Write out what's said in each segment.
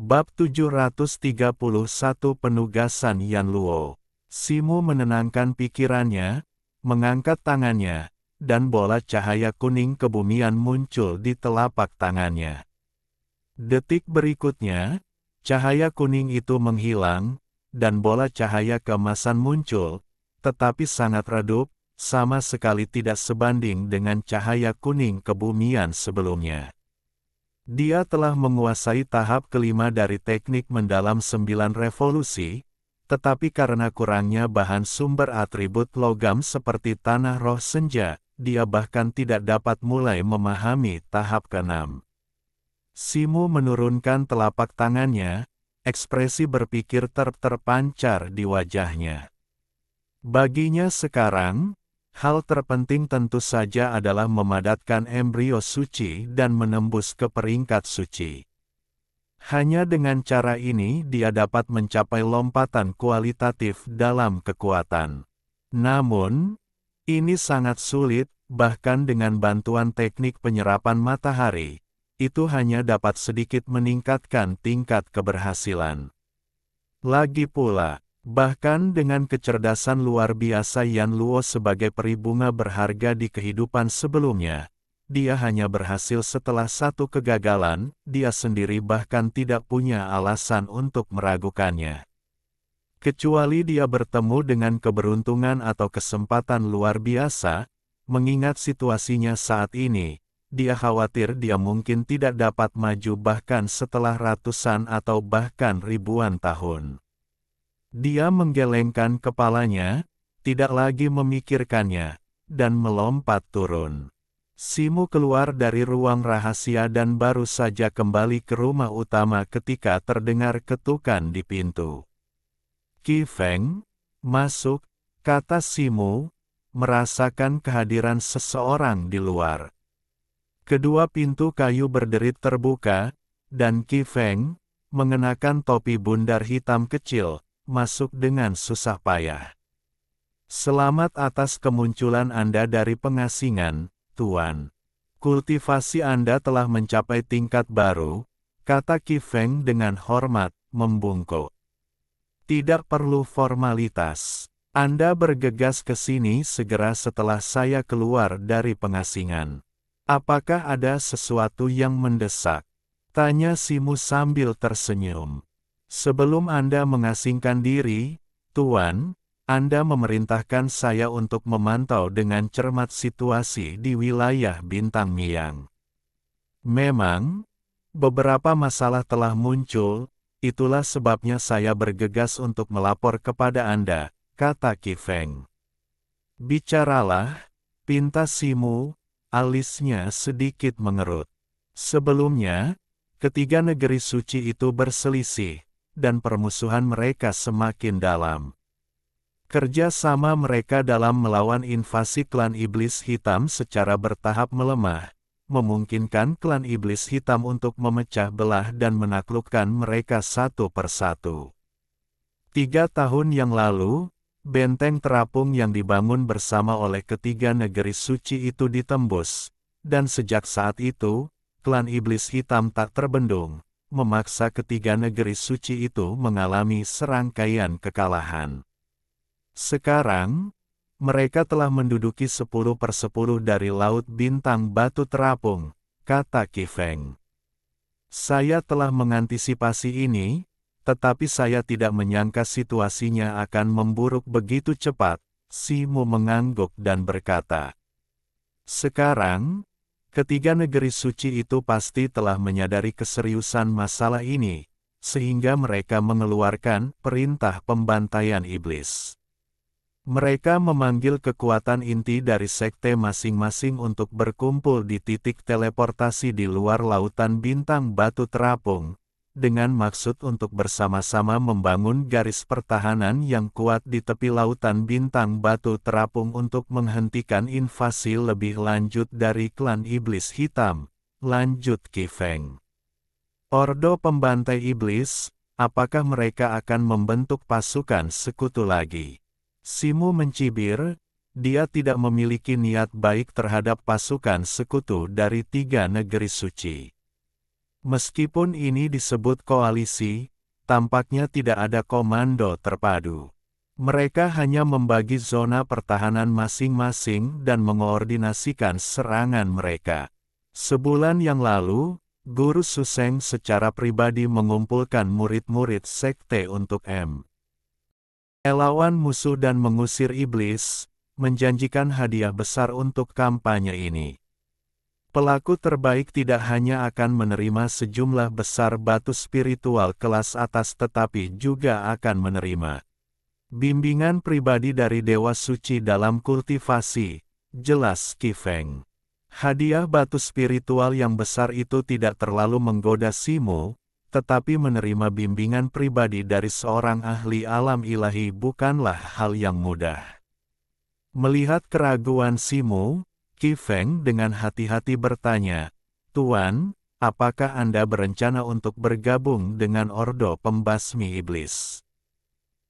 Bab 731 Penugasan Yanluo. Simu menenangkan pikirannya, mengangkat tangannya, dan bola cahaya kuning kebumian muncul di telapak tangannya. Detik berikutnya, cahaya kuning itu menghilang, dan bola cahaya keemasan muncul, tetapi sangat redup, sama sekali tidak sebanding dengan cahaya kuning kebumian sebelumnya. Dia telah menguasai tahap kelima dari teknik mendalam 9 revolusi, tetapi karena kurangnya bahan sumber atribut logam seperti tanah roh senja, dia bahkan tidak dapat mulai memahami tahap ke-6. Simu menurunkan telapak tangannya, ekspresi berpikir terpancar di wajahnya. Baginya sekarang, hal terpenting tentu saja adalah memadatkan embrio suci dan menembus ke peringkat suci. Hanya dengan cara ini dia dapat mencapai lompatan kualitatif dalam kekuatan. Namun, ini sangat sulit, bahkan dengan bantuan teknik penyerapan matahari, itu hanya dapat sedikit meningkatkan tingkat keberhasilan. Lagi pula, bahkan dengan kecerdasan luar biasa Yanluo sebagai peri bunga berharga di kehidupan sebelumnya, dia hanya berhasil setelah satu kegagalan, dia sendiri bahkan tidak punya alasan untuk meragukannya. Kecuali dia bertemu dengan keberuntungan atau kesempatan luar biasa, mengingat situasinya saat ini, dia khawatir dia mungkin tidak dapat maju bahkan setelah ratusan atau bahkan ribuan tahun. Dia menggelengkan kepalanya, tidak lagi memikirkannya, dan melompat turun. Simu keluar dari ruang rahasia dan baru saja kembali ke rumah utama ketika terdengar ketukan di pintu. Qi Feng, masuk, kata Simu, merasakan kehadiran seseorang di luar. Kedua pintu kayu berderit terbuka, dan Qi Feng, mengenakan topi bundar hitam kecil, masuk dengan susah payah. Selamat atas kemunculan Anda dari pengasingan, Tuan. Kultivasi Anda telah mencapai tingkat baru, kata Qi Feng dengan hormat, membungkuk. Tidak perlu formalitas. Anda bergegas ke sini segera setelah saya keluar dari pengasingan. Apakah ada sesuatu yang mendesak? Tanya Simu sambil tersenyum. Sebelum Anda mengasingkan diri, Tuan, Anda memerintahkan saya untuk memantau dengan cermat situasi di wilayah Bintang Miang. Memang, beberapa masalah telah muncul, itulah sebabnya saya bergegas untuk melapor kepada Anda, kata Qi Feng. Bicaralah, pinta Simu. Alisnya sedikit mengerut. Sebelumnya, ketiga negeri suci itu berselisih, dan permusuhan mereka semakin dalam. Kerja sama mereka dalam melawan invasi klan iblis hitam secara bertahap melemah, memungkinkan klan iblis hitam untuk memecah belah dan menaklukkan mereka satu persatu. 3 tahun yang lalu, benteng terapung yang dibangun bersama oleh ketiga negeri suci itu ditembus, dan sejak saat itu, klan iblis hitam tak terbendung, memaksa ketiga negeri suci itu mengalami serangkaian kekalahan. Sekarang, mereka telah menduduki 10/10 dari Laut Bintang Batu Terapung, kata Qi Feng. Saya telah mengantisipasi ini, tetapi saya tidak menyangka situasinya akan memburuk begitu cepat, Simu mengangguk dan berkata. Sekarang, ketiga negeri suci itu pasti telah menyadari keseriusan masalah ini, sehingga mereka mengeluarkan perintah pembantaian iblis. Mereka memanggil kekuatan inti dari sekte masing-masing untuk berkumpul di titik teleportasi di luar lautan bintang batu terapung, dengan maksud untuk bersama-sama membangun garis pertahanan yang kuat di tepi lautan bintang batu terapung untuk menghentikan invasi lebih lanjut dari klan iblis hitam, lanjut Qi Feng. Ordo pembantai iblis, apakah mereka akan membentuk pasukan sekutu lagi? Simu mencibir, dia tidak memiliki niat baik terhadap pasukan sekutu dari 3 negeri suci. Meskipun ini disebut koalisi, tampaknya tidak ada komando terpadu. Mereka hanya membagi zona pertahanan masing-masing dan mengoordinasikan serangan mereka. Sebulan yang lalu, Guru Suseng secara pribadi mengumpulkan murid-murid sekte untuk melawan musuh dan mengusir iblis, menjanjikan hadiah besar untuk kampanye ini. Pelaku terbaik tidak hanya akan menerima sejumlah besar batu spiritual kelas atas tetapi juga akan menerima bimbingan pribadi dari Dewa Suci dalam kultivasi, jelas Qi Feng. Hadiah batu spiritual yang besar itu tidak terlalu menggoda Simu, tetapi menerima bimbingan pribadi dari seorang ahli alam ilahi bukanlah hal yang mudah. Melihat keraguan Simu, Qi Feng dengan hati-hati bertanya, "Tuan, apakah Anda berencana untuk bergabung dengan Ordo Pembasmi Iblis?"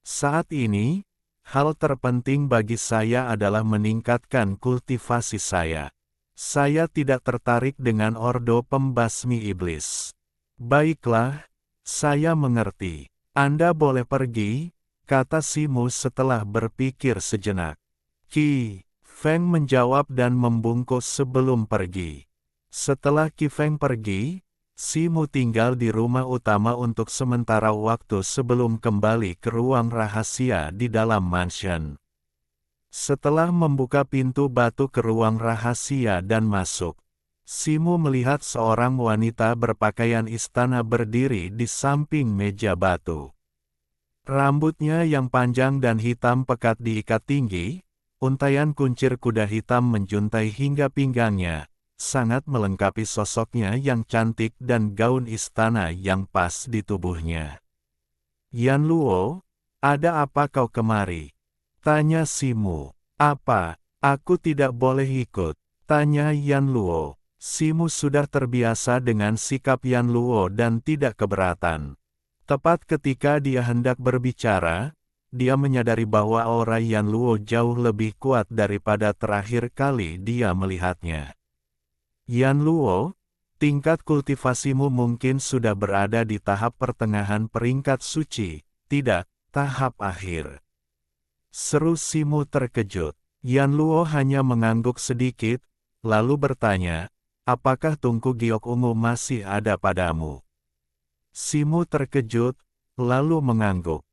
Saat ini, hal terpenting bagi saya adalah meningkatkan kultivasi saya. Saya tidak tertarik dengan Ordo Pembasmi Iblis. Baiklah, saya mengerti. Anda boleh pergi, kata Simu setelah berpikir sejenak. Qi Feng menjawab dan membungkuk sebelum pergi. Setelah Qi Feng pergi, Simu tinggal di rumah utama untuk sementara waktu sebelum kembali ke ruang rahasia di dalam mansion. Setelah membuka pintu batu ke ruang rahasia dan masuk, Simu melihat seorang wanita berpakaian istana berdiri di samping meja batu. Rambutnya yang panjang dan hitam pekat diikat tinggi, untaian kuncir kuda hitam menjuntai hingga pinggangnya, sangat melengkapi sosoknya yang cantik dan gaun istana yang pas di tubuhnya. "Yan Luo, ada apa kau kemari?" tanya Simu. "Apa, aku tidak boleh ikut?" tanya Yan Luo. Simu sudah terbiasa dengan sikap Yan Luo dan tidak keberatan. Tepat ketika dia hendak berbicara, dia menyadari bahwa aura Yan Luo jauh lebih kuat daripada terakhir kali dia melihatnya. "Yan Luo, tingkat kultivasimu mungkin sudah berada di tahap pertengahan peringkat suci, tidak tahap akhir," seru Simu terkejut. Yan Luo hanya mengangguk sedikit, lalu bertanya, "Apakah tungku giok ungu masih ada padamu?" Simu terkejut, lalu mengangguk.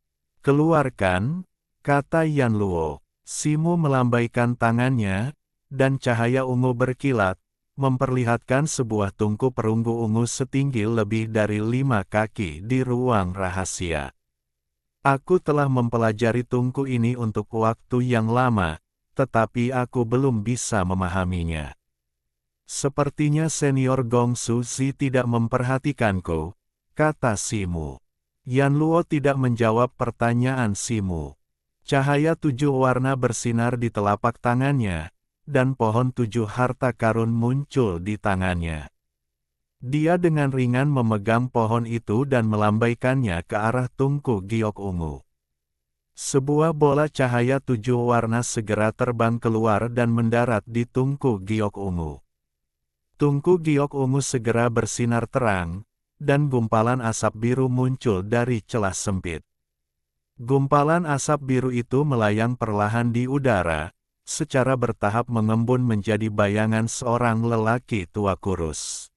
"Keluarkan," kata Yan Luo. Simu melambaikan tangannya, dan cahaya ungu berkilat, memperlihatkan sebuah tungku perunggu ungu setinggi lebih dari 5 kaki di ruang rahasia. "Aku telah mempelajari tungku ini untuk waktu yang lama, tetapi aku belum bisa memahaminya. Sepertinya senior Gong Suzi tidak memperhatikanku," kata Simu. Yan Luo tidak menjawab pertanyaan Simu. Cahaya 7 warna bersinar di telapak tangannya, dan pohon 7 harta karun muncul di tangannya. Dia dengan ringan memegang pohon itu dan melambaikannya ke arah tungku giok ungu. Sebuah bola cahaya 7 warna segera terbang keluar dan mendarat di tungku giok ungu. Tungku giok ungu segera bersinar terang, dan gumpalan asap biru muncul dari celah sempit. Gumpalan asap biru itu melayang perlahan di udara, secara bertahap mengembun menjadi bayangan seorang lelaki tua kurus.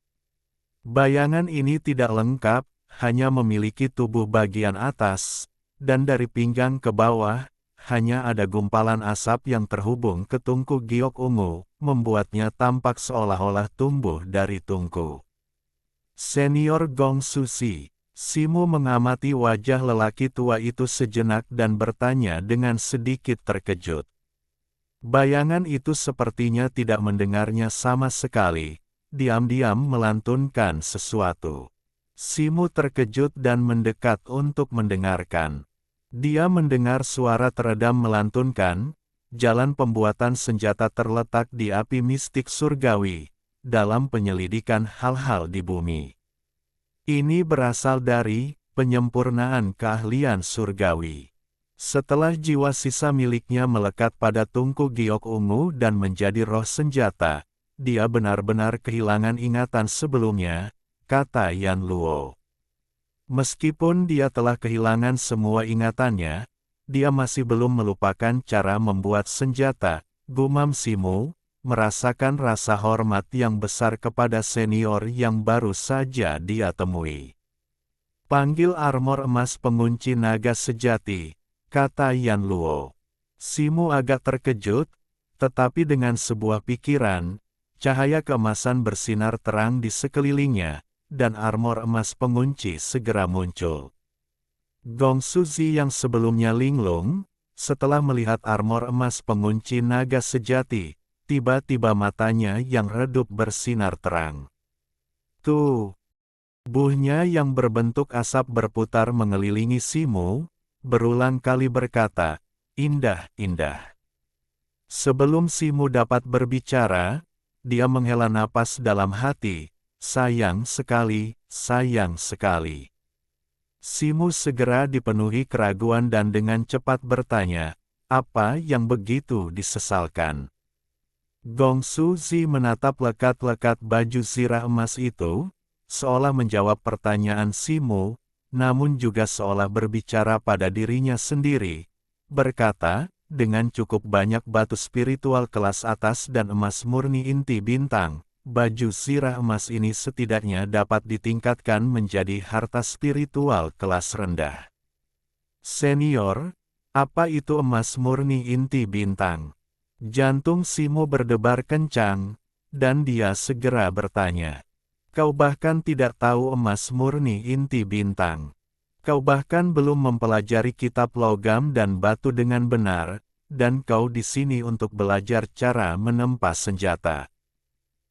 Bayangan ini tidak lengkap, hanya memiliki tubuh bagian atas, dan dari pinggang ke bawah, hanya ada gumpalan asap yang terhubung ke tungku giok ungu, membuatnya tampak seolah-olah tumbuh dari tungku. Senior Gong Susi, Simu mengamati wajah lelaki tua itu sejenak dan bertanya dengan sedikit terkejut. Bayangan itu sepertinya tidak mendengarnya sama sekali, diam-diam melantunkan sesuatu. Simu terkejut dan mendekat untuk mendengarkan. Dia mendengar suara teredam melantunkan, "Jalan pembuatan senjata terletak di api mistik surgawi, dalam penyelidikan hal-hal di bumi. Ini berasal dari penyempurnaan keahlian surgawi." Setelah jiwa sisa miliknya melekat pada tungku giok ungu dan menjadi roh senjata, dia benar-benar kehilangan ingatan sebelumnya, kata Yan Luo. Meskipun dia telah kehilangan semua ingatannya, dia masih belum melupakan cara membuat senjata, gumam Simu, merasakan rasa hormat yang besar kepada senior yang baru saja dia temui. Panggil armor emas pengunci naga sejati, kata Yan Luo. Simu agak terkejut, tetapi dengan sebuah pikiran, cahaya keemasan bersinar terang di sekelilingnya, dan armor emas pengunci segera muncul. Gong Suzi yang sebelumnya linglung, setelah melihat armor emas pengunci naga sejati, tiba-tiba matanya yang redup bersinar terang. Tubuhnya yang berbentuk asap berputar mengelilingi Simu, berulang kali berkata, "Indah, indah." Sebelum Simu dapat berbicara, dia menghela napas dalam hati, sayang sekali, sayang sekali. Simu segera dipenuhi keraguan dan dengan cepat bertanya, apa yang begitu disesalkan? Gong Suzi menatap lekat-lekat baju zirah emas itu, seolah menjawab pertanyaan Simu, namun juga seolah berbicara pada dirinya sendiri, berkata, dengan cukup banyak batu spiritual kelas atas dan emas murni inti bintang, baju zirah emas ini setidaknya dapat ditingkatkan menjadi harta spiritual kelas rendah. Senior, apa itu emas murni inti bintang? Jantung Simu berdebar kencang, dan dia segera bertanya. Kau bahkan tidak tahu emas murni inti bintang. Kau bahkan belum mempelajari kitab logam dan batu dengan benar, dan kau di sini untuk belajar cara menempa senjata.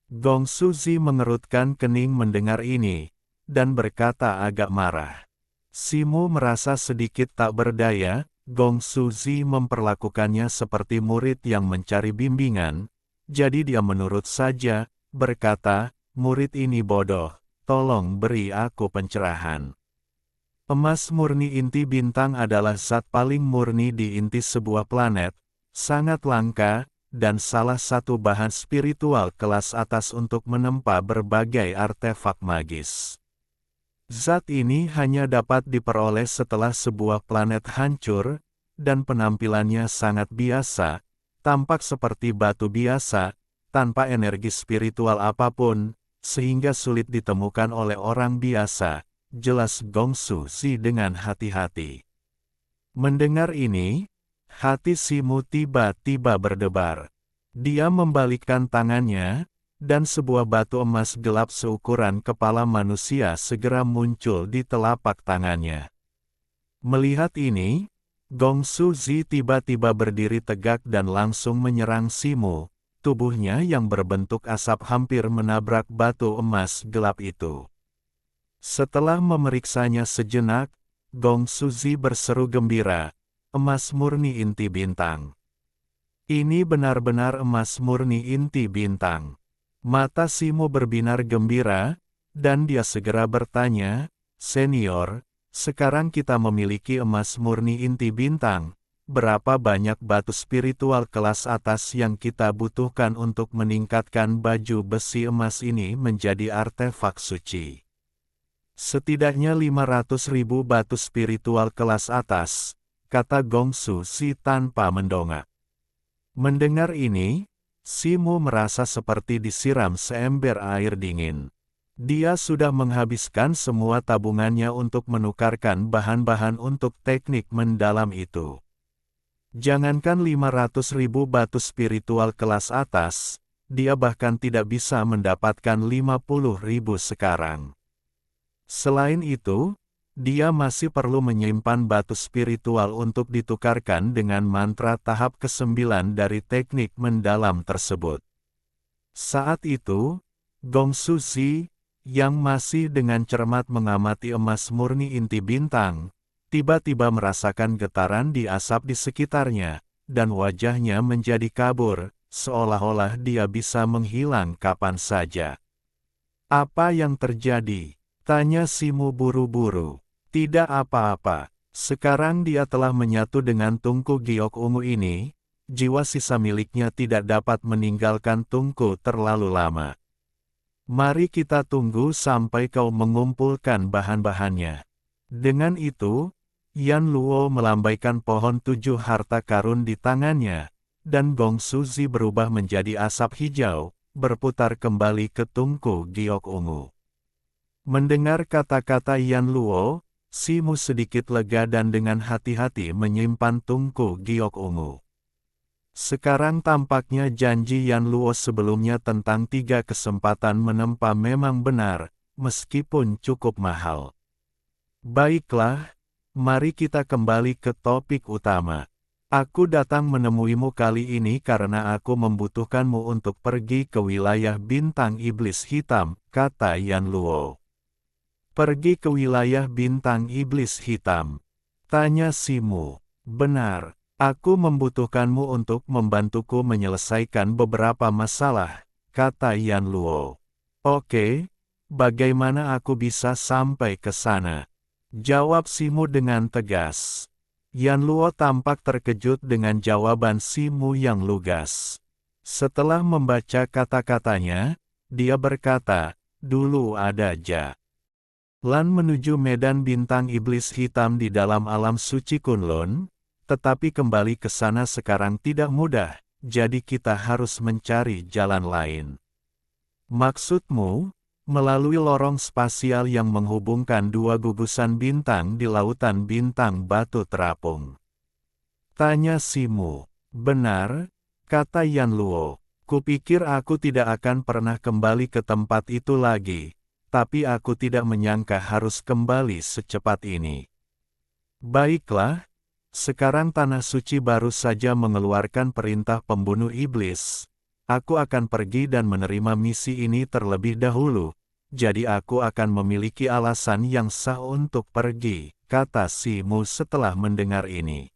Gong Suzi mengerutkan kening mendengar ini, dan berkata agak marah. Simu merasa sedikit tak berdaya, Gong Suzi memperlakukannya seperti murid yang mencari bimbingan, jadi dia menurut saja, berkata, murid ini bodoh, tolong beri aku pencerahan. Emas murni inti bintang adalah zat paling murni di inti sebuah planet, sangat langka, dan salah satu bahan spiritual kelas atas untuk menempa berbagai artefak magis. Zat ini hanya dapat diperoleh setelah sebuah planet hancur, dan penampilannya sangat biasa, tampak seperti batu biasa, tanpa energi spiritual apapun, sehingga sulit ditemukan oleh orang biasa, jelas Gong Suzi dengan hati-hati. Mendengar ini, hati Simu tiba-tiba berdebar. Dia membalikkan tangannya, dan sebuah batu emas gelap seukuran kepala manusia segera muncul di telapak tangannya. Melihat ini, Gong Suzi tiba-tiba berdiri tegak dan langsung menyerang Simu, tubuhnya yang berbentuk asap hampir menabrak batu emas gelap itu. Setelah memeriksanya sejenak, Gong Suzi berseru gembira, emas murni inti bintang. Ini benar-benar emas murni inti bintang. Mata Simu berbinar gembira, dan dia segera bertanya, Senior, sekarang kita memiliki emas murni inti bintang, berapa banyak batu spiritual kelas atas yang kita butuhkan untuk meningkatkan baju besi emas ini menjadi artefak suci? Setidaknya 500.000 batu spiritual kelas atas, kata Gong Suzi tanpa mendongak. Mendengar ini, Simu merasa seperti disiram seember air dingin. Dia sudah menghabiskan semua tabungannya untuk menukarkan bahan-bahan untuk teknik mendalam itu. Jangankan 500.000 batu spiritual kelas atas, dia bahkan tidak bisa mendapatkan 50.000 sekarang. Selain itu, dia masih perlu menyimpan batu spiritual untuk ditukarkan dengan mantra tahap ke-9 dari teknik mendalam tersebut. Saat itu, Gong Suzi, yang masih dengan cermat mengamati emas murni inti bintang, tiba-tiba merasakan getaran di asap di sekitarnya, dan wajahnya menjadi kabur, seolah-olah dia bisa menghilang kapan saja. Apa yang terjadi? Tanya Simu buru-buru. Tidak apa-apa. Sekarang dia telah menyatu dengan tungku giok ungu ini, jiwa sisa miliknya tidak dapat meninggalkan tungku terlalu lama. Mari kita tunggu sampai kau mengumpulkan bahan-bahannya. Dengan itu, Yan Luo melambaikan pohon 7 harta karun di tangannya, dan Gong Suzi berubah menjadi asap hijau, berputar kembali ke tungku giok ungu. Mendengar kata-kata Yan Luo, Simu sedikit lega dan dengan hati-hati menyimpan tungku giok ungu. Sekarang tampaknya janji Yan Luo sebelumnya tentang 3 kesempatan menempa memang benar, meskipun cukup mahal. Baiklah, mari kita kembali ke topik utama. Aku datang menemuimu kali ini karena aku membutuhkanmu untuk pergi ke wilayah bintang iblis hitam, kata Yan Luo. Pergi ke wilayah bintang iblis hitam? Tanya Simu. Benar. Aku membutuhkanmu untuk membantuku menyelesaikan beberapa masalah, kata Yan Luo. Oke, bagaimana aku bisa sampai ke sana? Jawab Simu dengan tegas. Yan Luo tampak terkejut dengan jawaban Simu yang lugas. Setelah membaca kata-katanya, dia berkata, dulu ada jalan menuju medan bintang iblis hitam di dalam alam suci Kunlun. Tetapi kembali ke sana sekarang tidak mudah, jadi kita harus mencari jalan lain. Maksudmu, melalui lorong spasial yang menghubungkan 2 gugusan bintang di lautan bintang batu terapung? Tanya Simu. Benar, kata Yan Luo. Kupikir aku tidak akan pernah kembali ke tempat itu lagi, tapi aku tidak menyangka harus kembali secepat ini. Baiklah. Sekarang Tanah Suci baru saja mengeluarkan perintah pembunuh iblis. Aku akan pergi dan menerima misi ini terlebih dahulu, jadi aku akan memiliki alasan yang sah untuk pergi, kata Simu setelah mendengar ini.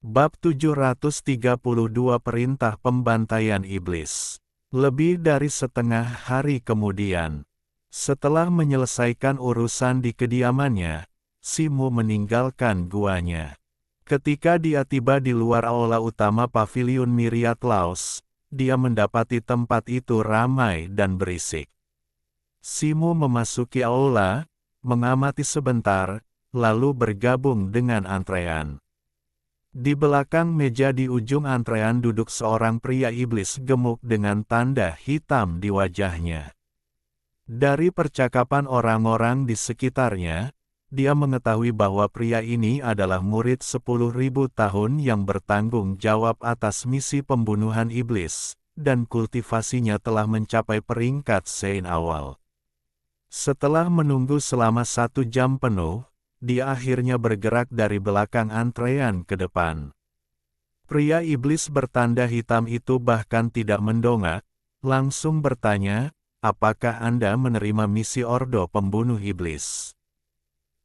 Bab 732 Perintah Pembantaian Iblis. Lebih dari setengah hari kemudian, setelah menyelesaikan urusan di kediamannya, Simu meninggalkan guanya. Ketika dia tiba di luar aula utama paviliun Myriad Laos, dia mendapati tempat itu ramai dan berisik. Simu memasuki aula, mengamati sebentar, lalu bergabung dengan antrean. Di belakang meja di ujung antrean duduk seorang pria iblis gemuk dengan tanda hitam di wajahnya. Dari percakapan orang-orang di sekitarnya, dia mengetahui bahwa pria ini adalah murid 10.000 tahun yang bertanggung jawab atas misi pembunuhan iblis, dan kultivasinya telah mencapai peringkat Sein awal. Setelah menunggu selama 1 jam penuh, dia akhirnya bergerak dari belakang antrean ke depan. Pria iblis bertanda hitam itu bahkan tidak mendongak, langsung bertanya, apakah Anda menerima misi Ordo Pembunuh Iblis?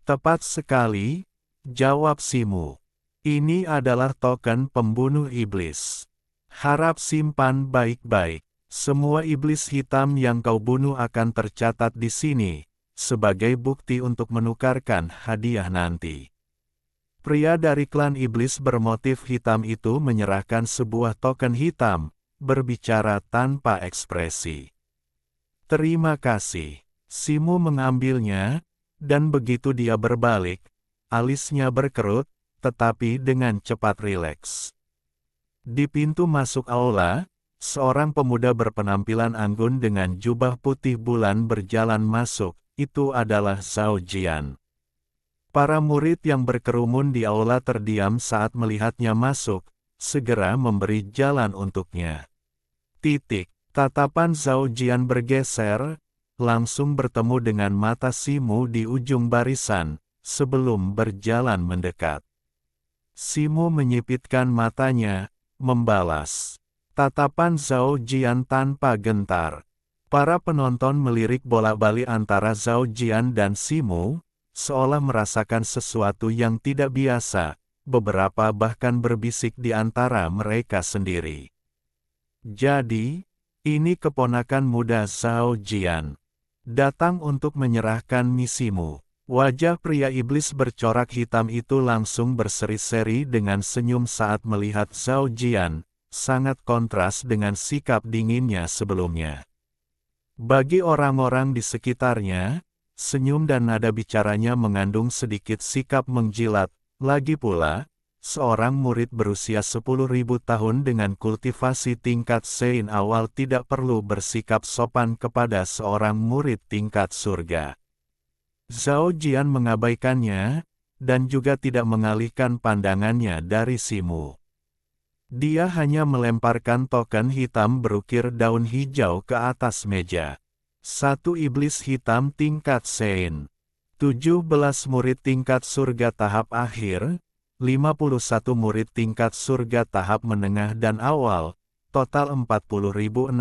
Tepat sekali, jawab Simu. Ini adalah token pembunuh iblis. Harap simpan baik-baik. Semua iblis hitam yang kau bunuh akan tercatat di sini, sebagai bukti untuk menukarkan hadiah nanti. Pria dari klan iblis bermotif hitam itu menyerahkan sebuah token hitam, berbicara tanpa ekspresi. Terima kasih. Simu mengambilnya, dan begitu dia berbalik, alisnya berkerut, tetapi dengan cepat rileks. Di pintu masuk aula, seorang pemuda berpenampilan anggun dengan jubah putih bulan berjalan masuk, itu adalah Zhao Jian. Para murid yang berkerumun di aula terdiam saat melihatnya masuk, segera memberi jalan untuknya. Tatapan Zhao Jian bergeser, langsung bertemu dengan mata Simu di ujung barisan, sebelum berjalan mendekat. Simu menyipitkan matanya, membalas. Tatapan Zhao Jian tanpa gentar. Para penonton melirik bolak-balik antara Zhao Jian dan Simu, seolah merasakan sesuatu yang tidak biasa, beberapa bahkan berbisik di antara mereka sendiri. Jadi, ini keponakan muda Zhao Jian. Datang untuk menyerahkan misimu. Wajah pria iblis bercorak hitam itu langsung berseri-seri dengan senyum saat melihat Zhao Jian, sangat kontras dengan sikap dinginnya sebelumnya. Bagi orang-orang di sekitarnya, senyum dan nada bicaranya mengandung sedikit sikap menjilat. Lagi pula, seorang murid berusia 10.000 tahun dengan kultivasi tingkat Sein awal tidak perlu bersikap sopan kepada seorang murid tingkat surga. Zhao Jian mengabaikannya, dan juga tidak mengalihkan pandangannya dari Simu. Dia hanya melemparkan token hitam berukir daun hijau ke atas meja. Satu iblis hitam tingkat Sein. 17 murid tingkat surga tahap akhir, 51 murid tingkat surga tahap menengah dan awal, total 40.600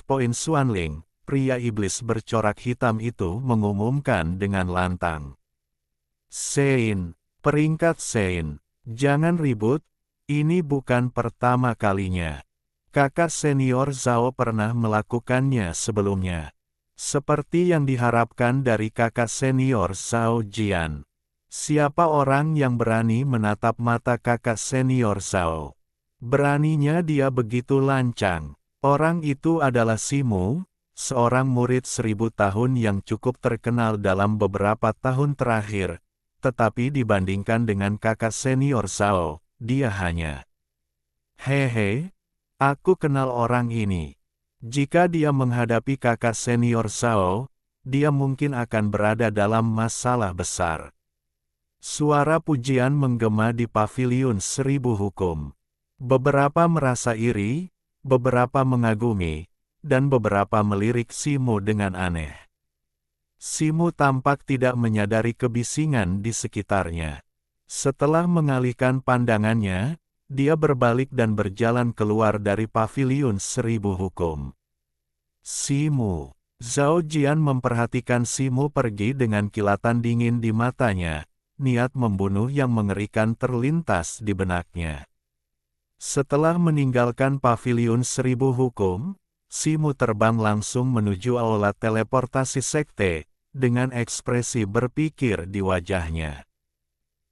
poin Xuanling. Pria iblis bercorak hitam itu mengumumkan dengan lantang. Sein, peringkat Sein, jangan ribut. Ini bukan pertama kalinya. Kakak senior Zhao pernah melakukannya sebelumnya. Seperti yang diharapkan dari kakak senior Zhao Jian. Siapa orang yang berani menatap mata kakak senior Zhao? Beraninya dia begitu lancang. Orang itu adalah Simu, seorang murid 1000 tahun yang cukup terkenal dalam beberapa tahun terakhir. Tetapi dibandingkan dengan kakak senior Zhao, dia hanya, "Hehe, aku kenal orang ini. Jika dia menghadapi kakak senior Zhao, dia mungkin akan berada dalam masalah besar." Suara pujian menggema di paviliun 1000 hukum. Beberapa merasa iri, beberapa mengagumi, dan beberapa melirik Simu dengan aneh. Simu tampak tidak menyadari kebisingan di sekitarnya. Setelah mengalihkan pandangannya, dia berbalik dan berjalan keluar dari paviliun 1000 hukum. Simu. Zhao Jian memperhatikan Simu pergi dengan kilatan dingin di matanya, niat membunuh yang mengerikan terlintas di benaknya. Setelah meninggalkan paviliun 1000 hukum, Simu terbang langsung menuju aula teleportasi sekte, dengan ekspresi berpikir di wajahnya.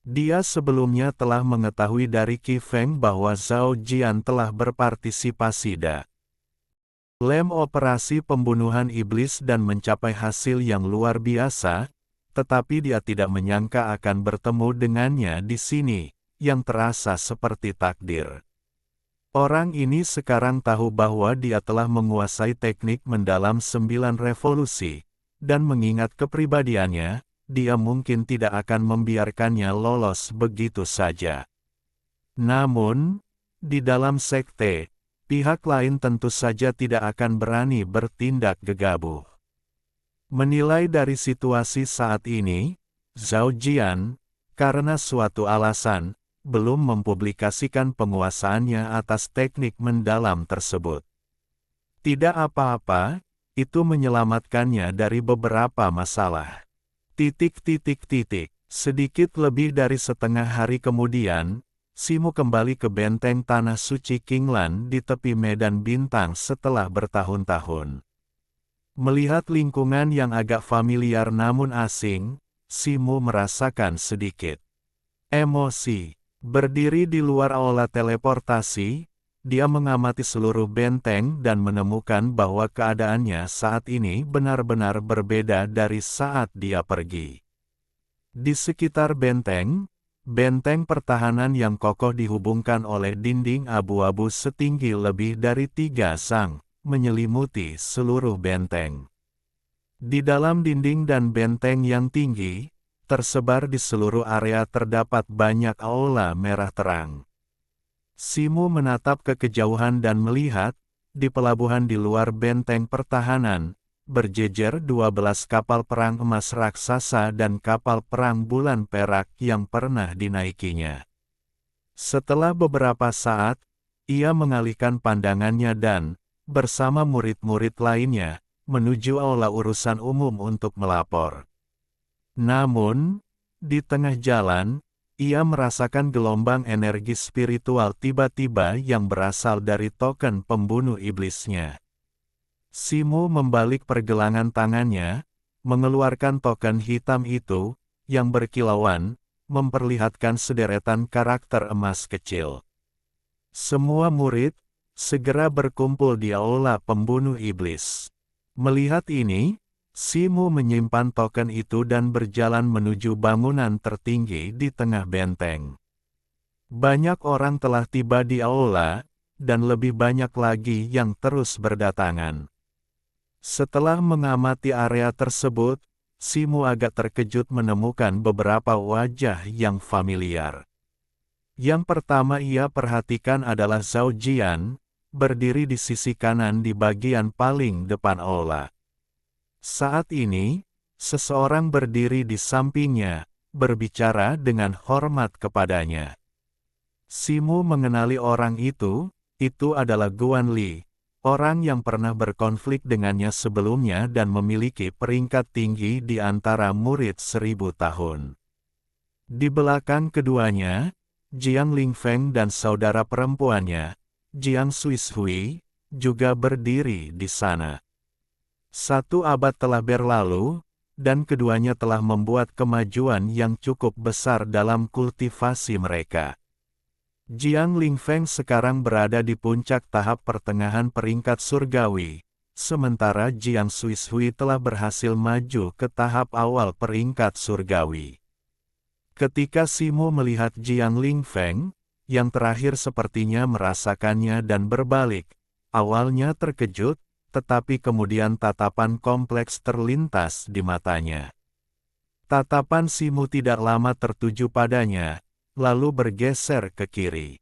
Dia sebelumnya telah mengetahui dari Qi Feng bahwa Zhao Jian telah berpartisipasi dalam operasi pembunuhan iblis dan mencapai hasil yang luar biasa, tetapi dia tidak menyangka akan bertemu dengannya di sini, yang terasa seperti takdir. Orang ini sekarang tahu bahwa dia telah menguasai teknik mendalam 9 revolusi, dan mengingat kepribadiannya, dia mungkin tidak akan membiarkannya lolos begitu saja. Namun, di dalam sekte, pihak lain tentu saja tidak akan berani bertindak gegabah. Menilai dari situasi saat ini, Zhao Jian, karena suatu alasan, belum mempublikasikan penguasaannya atas teknik mendalam tersebut. Tidak apa-apa, itu menyelamatkannya dari beberapa masalah. Sedikit lebih dari setengah hari kemudian, Simu kembali ke benteng Tanah Suci Qinglan di tepi Medan Bintang setelah bertahun-tahun. Melihat lingkungan yang agak familiar namun asing, Simu merasakan sedikit emosi. Berdiri di luar aula teleportasi, dia mengamati seluruh benteng dan menemukan bahwa keadaannya saat ini benar-benar berbeda dari saat dia pergi. Di sekitar benteng, benteng pertahanan yang kokoh dihubungkan oleh dinding abu-abu setinggi lebih dari 3 sang, menyelimuti seluruh benteng. Di dalam dinding dan benteng yang tinggi, tersebar di seluruh area terdapat banyak aula merah terang. Simu menatap ke kejauhan dan melihat, di pelabuhan di luar benteng pertahanan, berjejer 12 kapal perang emas raksasa dan kapal perang bulan perak yang pernah dinaikinya. Setelah beberapa saat, ia mengalihkan pandangannya dan, bersama murid-murid lainnya, menuju aula urusan umum untuk melapor. Namun, di tengah jalan, ia merasakan gelombang energi spiritual tiba-tiba yang berasal dari token pembunuh iblisnya. Simu membalik pergelangan tangannya, mengeluarkan token hitam itu, yang berkilauan, memperlihatkan sederetan karakter emas kecil. Semua murid, segera berkumpul di aula pembunuh iblis. Melihat ini, Simu menyimpan token itu dan berjalan menuju bangunan tertinggi di tengah benteng. Banyak orang telah tiba di aula, dan lebih banyak lagi yang terus berdatangan. Setelah mengamati area tersebut, Simu agak terkejut menemukan beberapa wajah yang familiar. Yang pertama ia perhatikan adalah Zhao Jian, berdiri di sisi kanan di bagian paling depan aula. Saat ini, seseorang berdiri di sampingnya, berbicara dengan hormat kepadanya. Simu mengenali orang itu adalah Guan Li, orang yang pernah berkonflik dengannya sebelumnya dan memiliki peringkat tinggi di antara murid 1000 tahun. Di belakang keduanya, Jiang Lingfeng dan saudara perempuannya, Jiang Suishui, juga berdiri di sana. 1 abad telah berlalu, dan keduanya telah membuat kemajuan yang cukup besar dalam kultivasi mereka. Jiang Lingfeng sekarang berada di puncak tahap pertengahan peringkat surgawi, sementara Jiang Suishui telah berhasil maju ke tahap awal peringkat surgawi. Ketika Simu melihat Jiang Lingfeng, yang terakhir sepertinya merasakannya dan berbalik, awalnya terkejut, tetapi kemudian tatapan kompleks terlintas di matanya. Tatapan Simu tidak lama tertuju padanya, lalu bergeser ke kiri.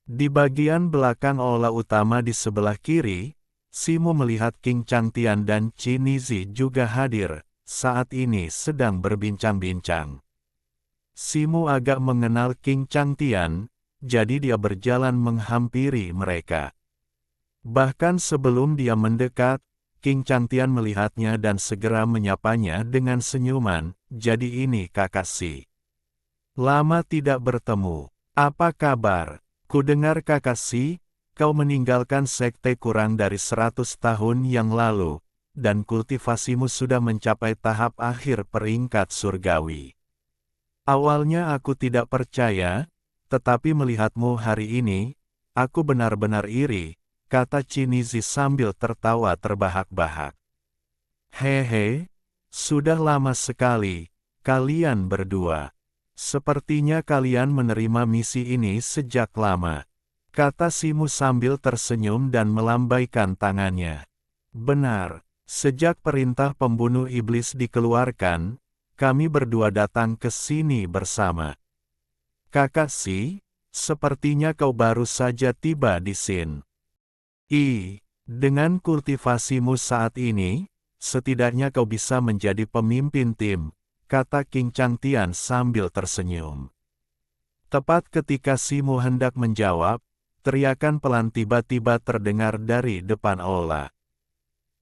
Di bagian belakang aula utama di sebelah kiri, Simu melihat Qing Changtian dan Qin Nizi juga hadir, saat ini sedang berbincang-bincang. Simu agak mengenal Qing Changtian, jadi dia berjalan menghampiri mereka. Bahkan sebelum dia mendekat, Qing Changtian melihatnya dan segera menyapanya dengan senyuman, "Jadi ini kakak Si. Lama tidak bertemu. Apa kabar? Kudengar kakak Si, kau meninggalkan sekte kurang dari 100 tahun yang lalu, dan kultivasimu sudah mencapai tahap akhir peringkat surgawi. Awalnya aku tidak percaya, tetapi melihatmu hari ini, aku benar-benar iri," kata Cinizi sambil tertawa terbahak-bahak. "Hehe, sudah lama sekali, kalian berdua. Sepertinya kalian menerima misi ini sejak lama," kata Simu sambil tersenyum dan melambaikan tangannya. "Benar, sejak perintah pembunuh iblis dikeluarkan, kami berdua datang ke sini bersama. Kakak Si, sepertinya kau baru saja tiba di sini. Dengan kultivasimu saat ini, setidaknya kau bisa menjadi pemimpin tim," kata Qing Changtian sambil tersenyum. Tepat ketika Simu hendak menjawab, teriakan pelan tiba-tiba terdengar dari depan aula.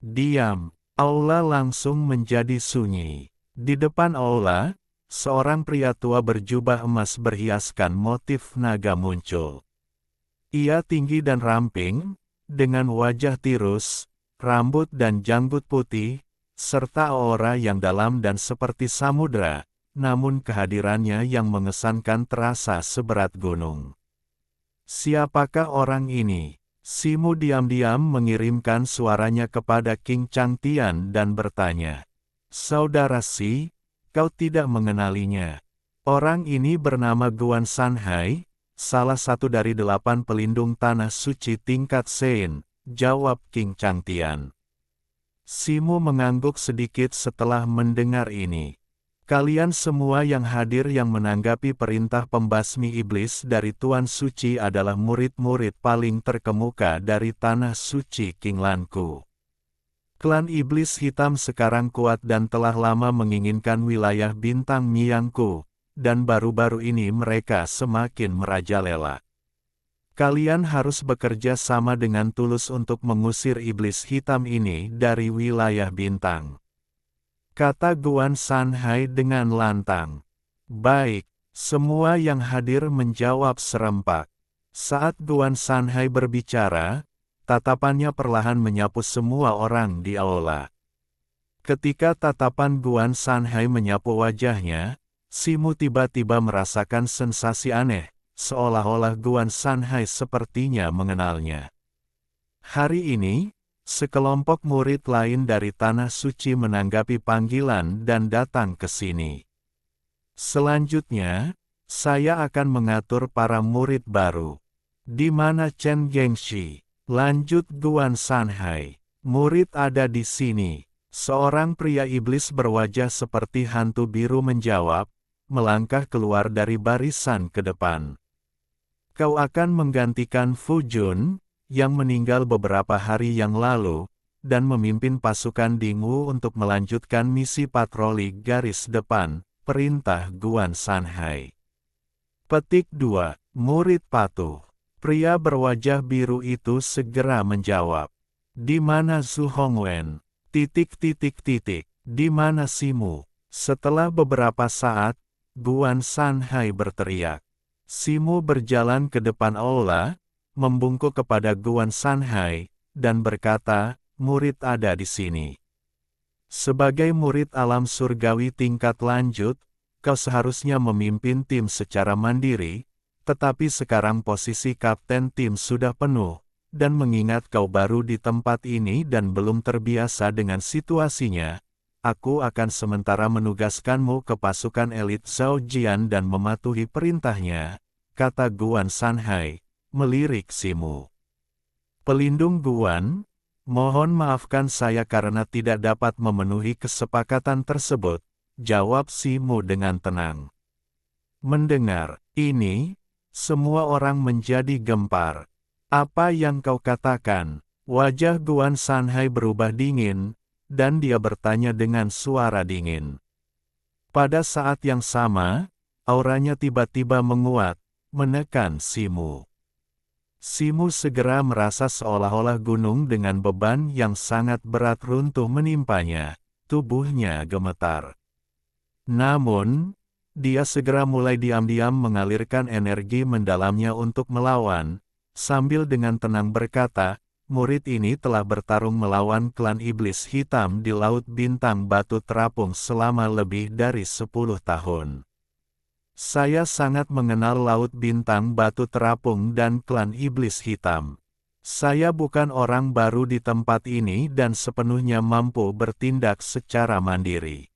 "Diam!" Aula langsung menjadi sunyi. Di depan aula, seorang pria tua berjubah emas berhiaskan motif naga muncul. Ia tinggi dan ramping, dengan wajah tirus, rambut dan janggut putih, serta aura yang dalam dan seperti samudera, namun kehadirannya yang mengesankan terasa seberat gunung. "Siapakah orang ini?" Simu diam-diam mengirimkan suaranya kepada Qing Changtian dan bertanya. "Saudara Si, kau tidak mengenalinya. Orang ini bernama Guan Sanhai, salah satu dari 8 pelindung tanah suci tingkat Sein," jawab Qing Changtian. Simu mengangguk sedikit setelah mendengar ini. "Kalian semua yang hadir yang menanggapi perintah pembasmi iblis dari Tuan Suci adalah murid-murid paling terkemuka dari tanah suci Qinglanku. Klan iblis hitam sekarang kuat dan telah lama menginginkan wilayah bintang Miangku, dan baru-baru ini mereka semakin merajalela. Kalian harus bekerja sama dengan tulus untuk mengusir iblis hitam ini dari wilayah bintang," kata Guan Sanhai dengan lantang. "Baik," semua yang hadir menjawab serempak. Saat Guan Sanhai berbicara, tatapannya perlahan menyapu semua orang di aula. Ketika tatapan Guan Sanhai menyapu wajahnya, Simu tiba-tiba merasakan sensasi aneh, seolah-olah Guan Sanhai sepertinya mengenalnya. Hari ini, Sekelompok murid lain dari Tanah Suci menanggapi panggilan dan datang ke sini. Selanjutnya, saya akan mengatur para murid baru. Di mana Chen Gengshi? Lanjut Guan Sanhai. Murid ada di sini. Seorang pria iblis berwajah seperti hantu biru menjawab, melangkah keluar dari barisan ke depan. Kau akan menggantikan Fu Jun, yang meninggal beberapa hari yang lalu, dan memimpin pasukan Dingwu untuk melanjutkan misi patroli garis depan, perintah Guan Sanhai. Petik 2. Murid patuh. Pria berwajah biru itu segera menjawab. Di mana Zhu Hongwen? Di mana Simu? Setelah beberapa saat, Guan Sanhai berteriak. Simu berjalan ke depan aula, membungkuk kepada Guan Sanhai, dan berkata, murid ada di sini. Sebagai murid alam surgawi tingkat lanjut, kau seharusnya memimpin tim secara mandiri, tetapi sekarang posisi kapten tim sudah penuh, dan mengingat kau baru di tempat ini dan belum terbiasa dengan situasinya, aku akan sementara menugaskanmu ke pasukan elit Zhao Jian dan mematuhi perintahnya, kata Guan Sanhai, melirik Simu. Pelindung Guan, mohon maafkan saya karena tidak dapat memenuhi kesepakatan tersebut, jawab Simu dengan tenang. Mendengar ini, semua orang menjadi gempar. Apa yang kau katakan? Wajah Guan Sanhai berubah dingin, dan dia bertanya dengan suara dingin. Pada saat yang sama, auranya tiba-tiba menguat, menekan Simu. Simu segera merasa seolah-olah gunung dengan beban yang sangat berat runtuh menimpanya, tubuhnya gemetar. Namun, dia segera mulai diam-diam mengalirkan energi mendalamnya untuk melawan, sambil dengan tenang berkata, murid ini telah bertarung melawan klan iblis hitam di Laut Bintang Batu Terapung selama lebih dari 10 tahun. Saya sangat mengenal Laut Bintang Batu Terapung dan klan iblis hitam. Saya bukan orang baru di tempat ini dan sepenuhnya mampu bertindak secara mandiri.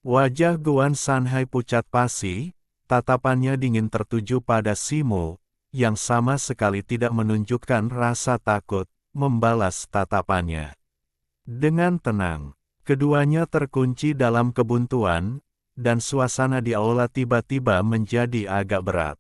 Wajah Guan Sanhai pucat pasi, tatapannya dingin tertuju pada Simu, yang sama sekali tidak menunjukkan rasa takut, membalas tatapannya. Dengan tenang, keduanya terkunci dalam kebuntuan, dan suasana di aula tiba-tiba menjadi agak berat.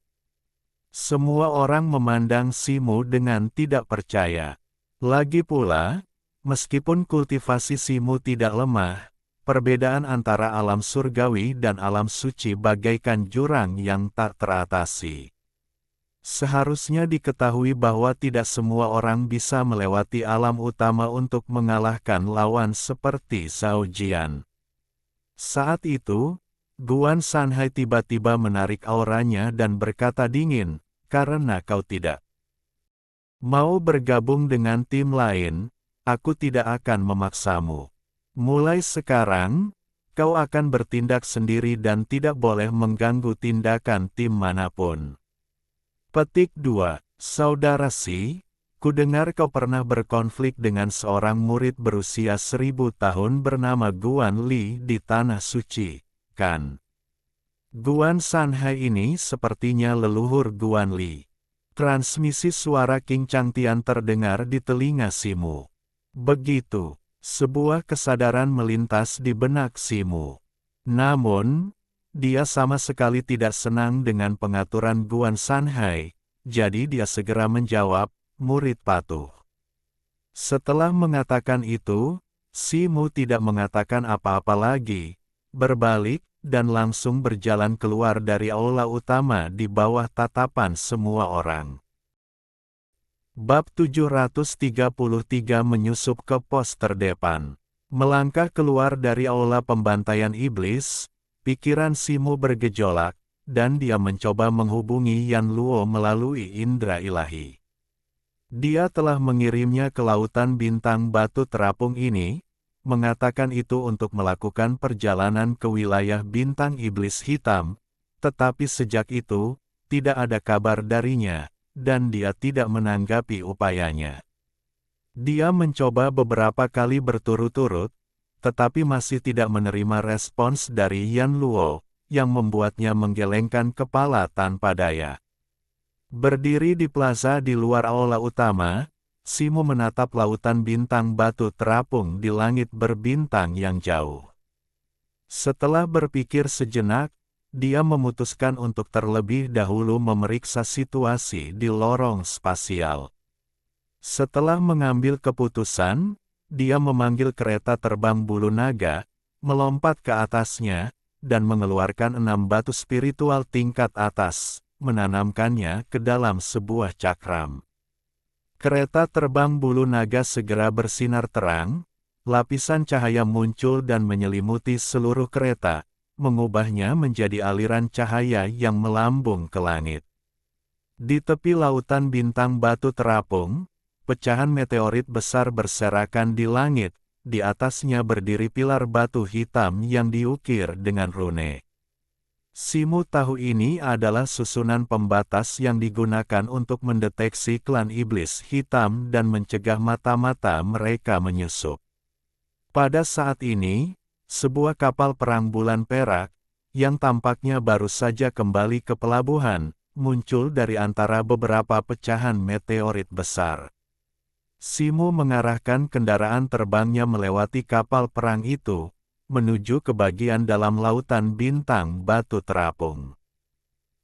Semua orang memandang Simu dengan tidak percaya. Lagi pula, meskipun kultivasi Simu tidak lemah, perbedaan antara alam surgawi dan alam suci bagaikan jurang yang tak teratasi. Seharusnya diketahui bahwa tidak semua orang bisa melewati alam utama untuk mengalahkan lawan seperti Zhao Jian. Saat itu, Guan Sanhai tiba-tiba menarik auranya dan berkata dingin, karena kau tidak mau bergabung dengan tim lain, aku tidak akan memaksamu. Mulai sekarang, kau akan bertindak sendiri dan tidak boleh mengganggu tindakan tim manapun. Petik 2. Saudara Si, kudengar kau pernah berkonflik dengan seorang murid berusia 1000 tahun bernama Guan Li di Tanah Suci, kan? Guan Sanhai ini sepertinya leluhur Guan Li. Transmisi suara King Changtian terdengar di telinga Simu. Begitu, sebuah kesadaran melintas di benak Simu. Namun, dia sama sekali tidak senang dengan pengaturan Guan Sanhai, jadi dia segera menjawab, murid patuh. Setelah mengatakan itu, Simu tidak mengatakan apa-apa lagi, berbalik, dan langsung berjalan keluar dari aula utama di bawah tatapan semua orang. Bab 733 menyusup ke pos terdepan. Melangkah keluar dari aula pembantaian iblis, pikiran Simu bergejolak, dan dia mencoba menghubungi Yan Luo melalui indera ilahi. Dia telah mengirimnya ke lautan bintang batu terapung ini, mengatakan itu untuk melakukan perjalanan ke wilayah bintang iblis hitam, tetapi sejak itu, tidak ada kabar darinya, dan dia tidak menanggapi upayanya. Dia mencoba beberapa kali berturut-turut, tetapi masih tidak menerima respons dari Yan Luo, yang membuatnya menggelengkan kepala tanpa daya. Berdiri di plaza di luar aula utama, Simo menatap lautan bintang batu terapung di langit berbintang yang jauh. Setelah berpikir sejenak, dia memutuskan untuk terlebih dahulu memeriksa situasi di lorong spasial. Setelah mengambil keputusan, dia memanggil kereta terbang bulu naga, melompat ke atasnya, dan mengeluarkan 6 batu spiritual tingkat atas, menanamkannya ke dalam sebuah cakram. Kereta terbang bulu naga segera bersinar terang, lapisan cahaya muncul dan menyelimuti seluruh kereta, mengubahnya menjadi aliran cahaya yang melambung ke langit. Di tepi lautan bintang batu terapung, pecahan meteorit besar berserakan di langit, di atasnya berdiri pilar batu hitam yang diukir dengan rune. Simo tahu ini adalah susunan pembatas yang digunakan untuk mendeteksi klan iblis hitam dan mencegah mata-mata mereka menyusup. Pada saat ini, sebuah kapal perang bulan perak, yang tampaknya baru saja kembali ke pelabuhan, muncul dari antara beberapa pecahan meteorit besar. Simo mengarahkan kendaraan terbangnya melewati kapal perang itu, menuju ke bagian dalam lautan bintang batu terapung.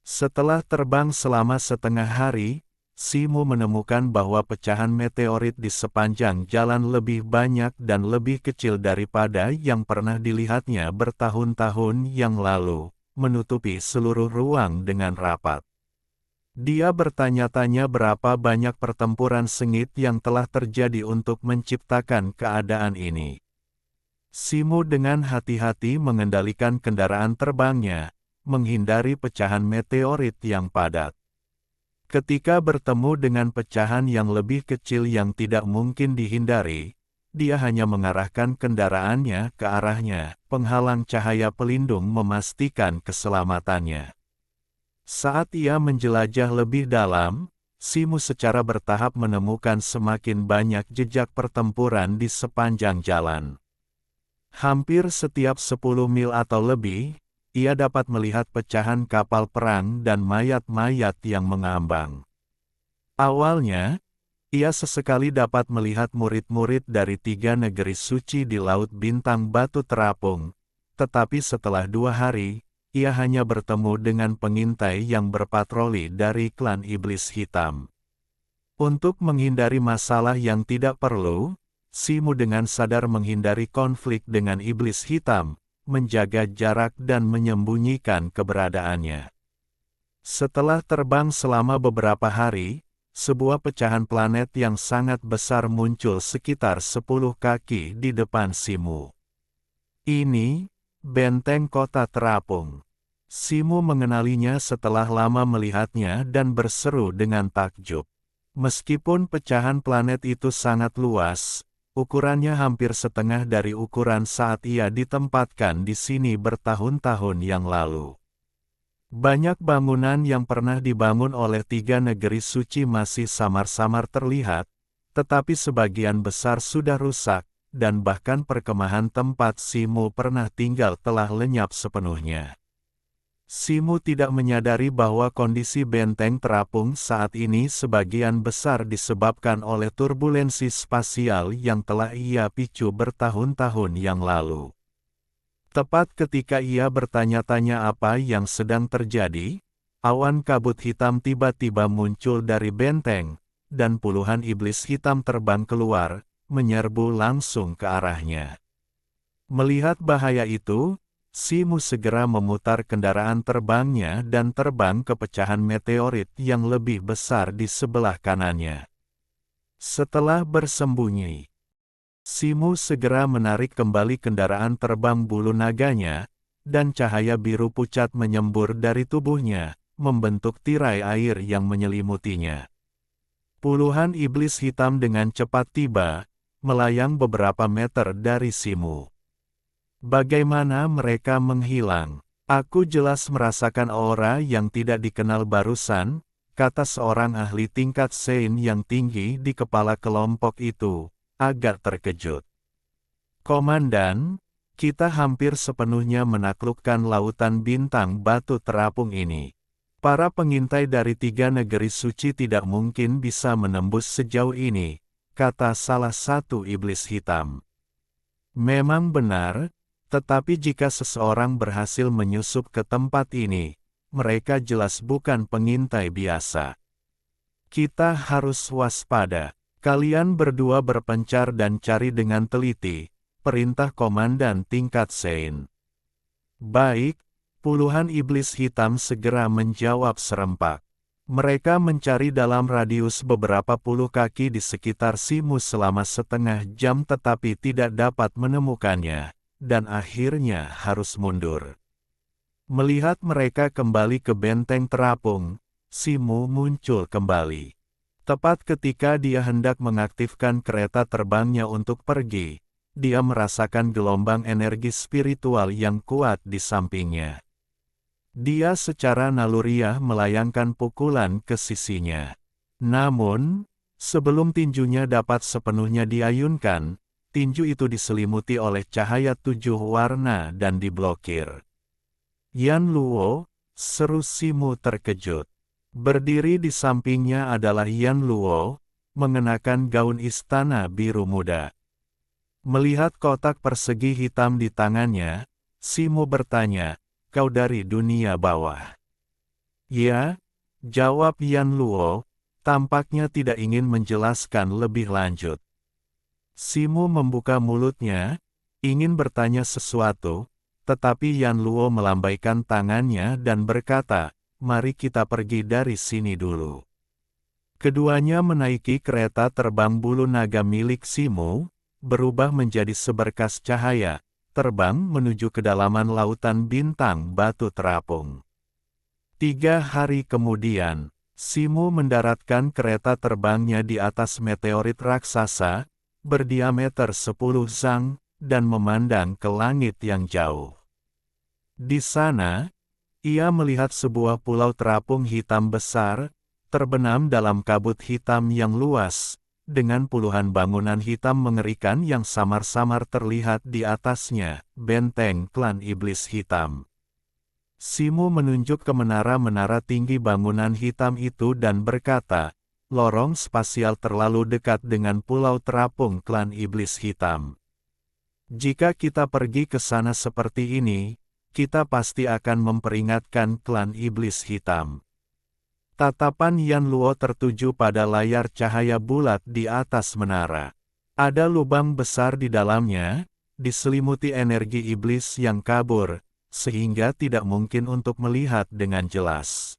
Setelah terbang selama setengah hari, Simo menemukan bahwa pecahan meteorit di sepanjang jalan lebih banyak dan lebih kecil daripada yang pernah dilihatnya bertahun-tahun yang lalu, menutupi seluruh ruang dengan rapat. Dia bertanya-tanya berapa banyak pertempuran sengit yang telah terjadi untuk menciptakan keadaan ini. Simo dengan hati-hati mengendalikan kendaraan terbangnya, menghindari pecahan meteorit yang padat. Ketika bertemu dengan pecahan yang lebih kecil yang tidak mungkin dihindari, dia hanya mengarahkan kendaraannya ke arahnya, penghalang cahaya pelindung memastikan keselamatannya. Saat ia menjelajah lebih dalam, Simo secara bertahap menemukan semakin banyak jejak pertempuran di sepanjang jalan. Hampir setiap 10 mil atau lebih, ia dapat melihat pecahan kapal perang dan mayat-mayat yang mengambang. Awalnya, ia sesekali dapat melihat murid-murid dari 3 negeri suci di Laut Bintang Batu Terapung, tetapi setelah 2 hari, ia hanya bertemu dengan pengintai yang berpatroli dari klan iblis hitam. Untuk menghindari masalah yang tidak perlu, Simo dengan sadar menghindari konflik dengan iblis hitam, menjaga jarak dan menyembunyikan keberadaannya. Setelah terbang selama beberapa hari, sebuah pecahan planet yang sangat besar muncul sekitar 10 kaki di depan Simo. Ini, benteng kota terapung. Simo mengenalinya setelah lama melihatnya dan berseru dengan takjub. Meskipun pecahan planet itu sangat luas, ukurannya hampir setengah dari ukuran saat ia ditempatkan di sini bertahun-tahun yang lalu. Banyak bangunan yang pernah dibangun oleh 3 negeri suci masih samar-samar terlihat, tetapi sebagian besar sudah rusak, dan bahkan perkemahan tempat Simo pernah tinggal telah lenyap sepenuhnya. Simo tidak menyadari bahwa kondisi benteng terapung saat ini sebagian besar disebabkan oleh turbulensi spasial yang telah ia picu bertahun-tahun yang lalu. Tepat ketika ia bertanya-tanya apa yang sedang terjadi, awan kabut hitam tiba-tiba muncul dari benteng, dan puluhan iblis hitam terbang keluar, menyerbu langsung ke arahnya. Melihat bahaya itu, Simo segera memutar kendaraan terbangnya dan terbang ke pecahan meteorit yang lebih besar di sebelah kanannya. Setelah bersembunyi, Simo segera menarik kembali kendaraan terbang bulu naganya, dan cahaya biru pucat menyembur dari tubuhnya, membentuk tirai air yang menyelimutinya. Puluhan iblis hitam dengan cepat tiba, melayang beberapa meter dari Simo. Bagaimana mereka menghilang? Aku jelas merasakan aura yang tidak dikenal barusan, kata seorang ahli tingkat Sein yang tinggi di kepala kelompok itu, agak terkejut. Komandan, kita hampir sepenuhnya menaklukkan lautan bintang batu terapung ini. Para pengintai dari 3 negeri suci tidak mungkin bisa menembus sejauh ini, kata salah satu iblis hitam. Memang benar, tetapi jika seseorang berhasil menyusup ke tempat ini, mereka jelas bukan pengintai biasa. Kita harus waspada. Kalian berdua berpencar dan cari dengan teliti, perintah komandan tingkat Sein. Baik, puluhan iblis hitam segera menjawab serempak. Mereka mencari dalam radius beberapa puluh kaki di sekitar Simu selama setengah jam tetapi tidak dapat menemukannya, dan akhirnya harus mundur. Melihat mereka kembali ke benteng terapung, Simu muncul kembali. Tepat ketika dia hendak mengaktifkan kereta terbangnya untuk pergi, dia merasakan gelombang energi spiritual yang kuat di sampingnya. Dia secara naluriah melayangkan pukulan ke sisinya. Namun, sebelum tinjunya dapat sepenuhnya diayunkan, tinju itu diselimuti oleh cahaya 7 warna dan diblokir. Yan Luo, seru Simu terkejut. Berdiri di sampingnya adalah Yan Luo, mengenakan gaun istana biru muda. Melihat kotak persegi hitam di tangannya, Simu bertanya, "Kau dari dunia bawah?" "Ya," jawab Yan Luo, tampaknya tidak ingin menjelaskan lebih lanjut. Simu membuka mulutnya, ingin bertanya sesuatu, tetapi Yan Luo melambaikan tangannya dan berkata, "Mari kita pergi dari sini dulu." Keduanya menaiki kereta terbang bulu naga milik Simu, berubah menjadi seberkas cahaya, terbang menuju kedalaman lautan bintang batu terapung. 3 hari kemudian, Simu mendaratkan kereta terbangnya di atas meteorit raksasa, berdiameter 10 zang, dan memandang ke langit yang jauh. Di sana, ia melihat sebuah pulau terapung hitam besar, terbenam dalam kabut hitam yang luas, dengan puluhan bangunan hitam mengerikan yang samar-samar terlihat di atasnya, benteng klan iblis hitam. Simu menunjuk ke menara-menara tinggi bangunan hitam itu dan berkata, "Lorong spasial terlalu dekat dengan pulau terapung klan iblis hitam. Jika kita pergi ke sana seperti ini, kita pasti akan memperingatkan klan iblis hitam." Tatapan Yan Luo tertuju pada layar cahaya bulat di atas menara. Ada lubang besar di dalamnya, diselimuti energi iblis yang kabur, sehingga tidak mungkin untuk melihat dengan jelas.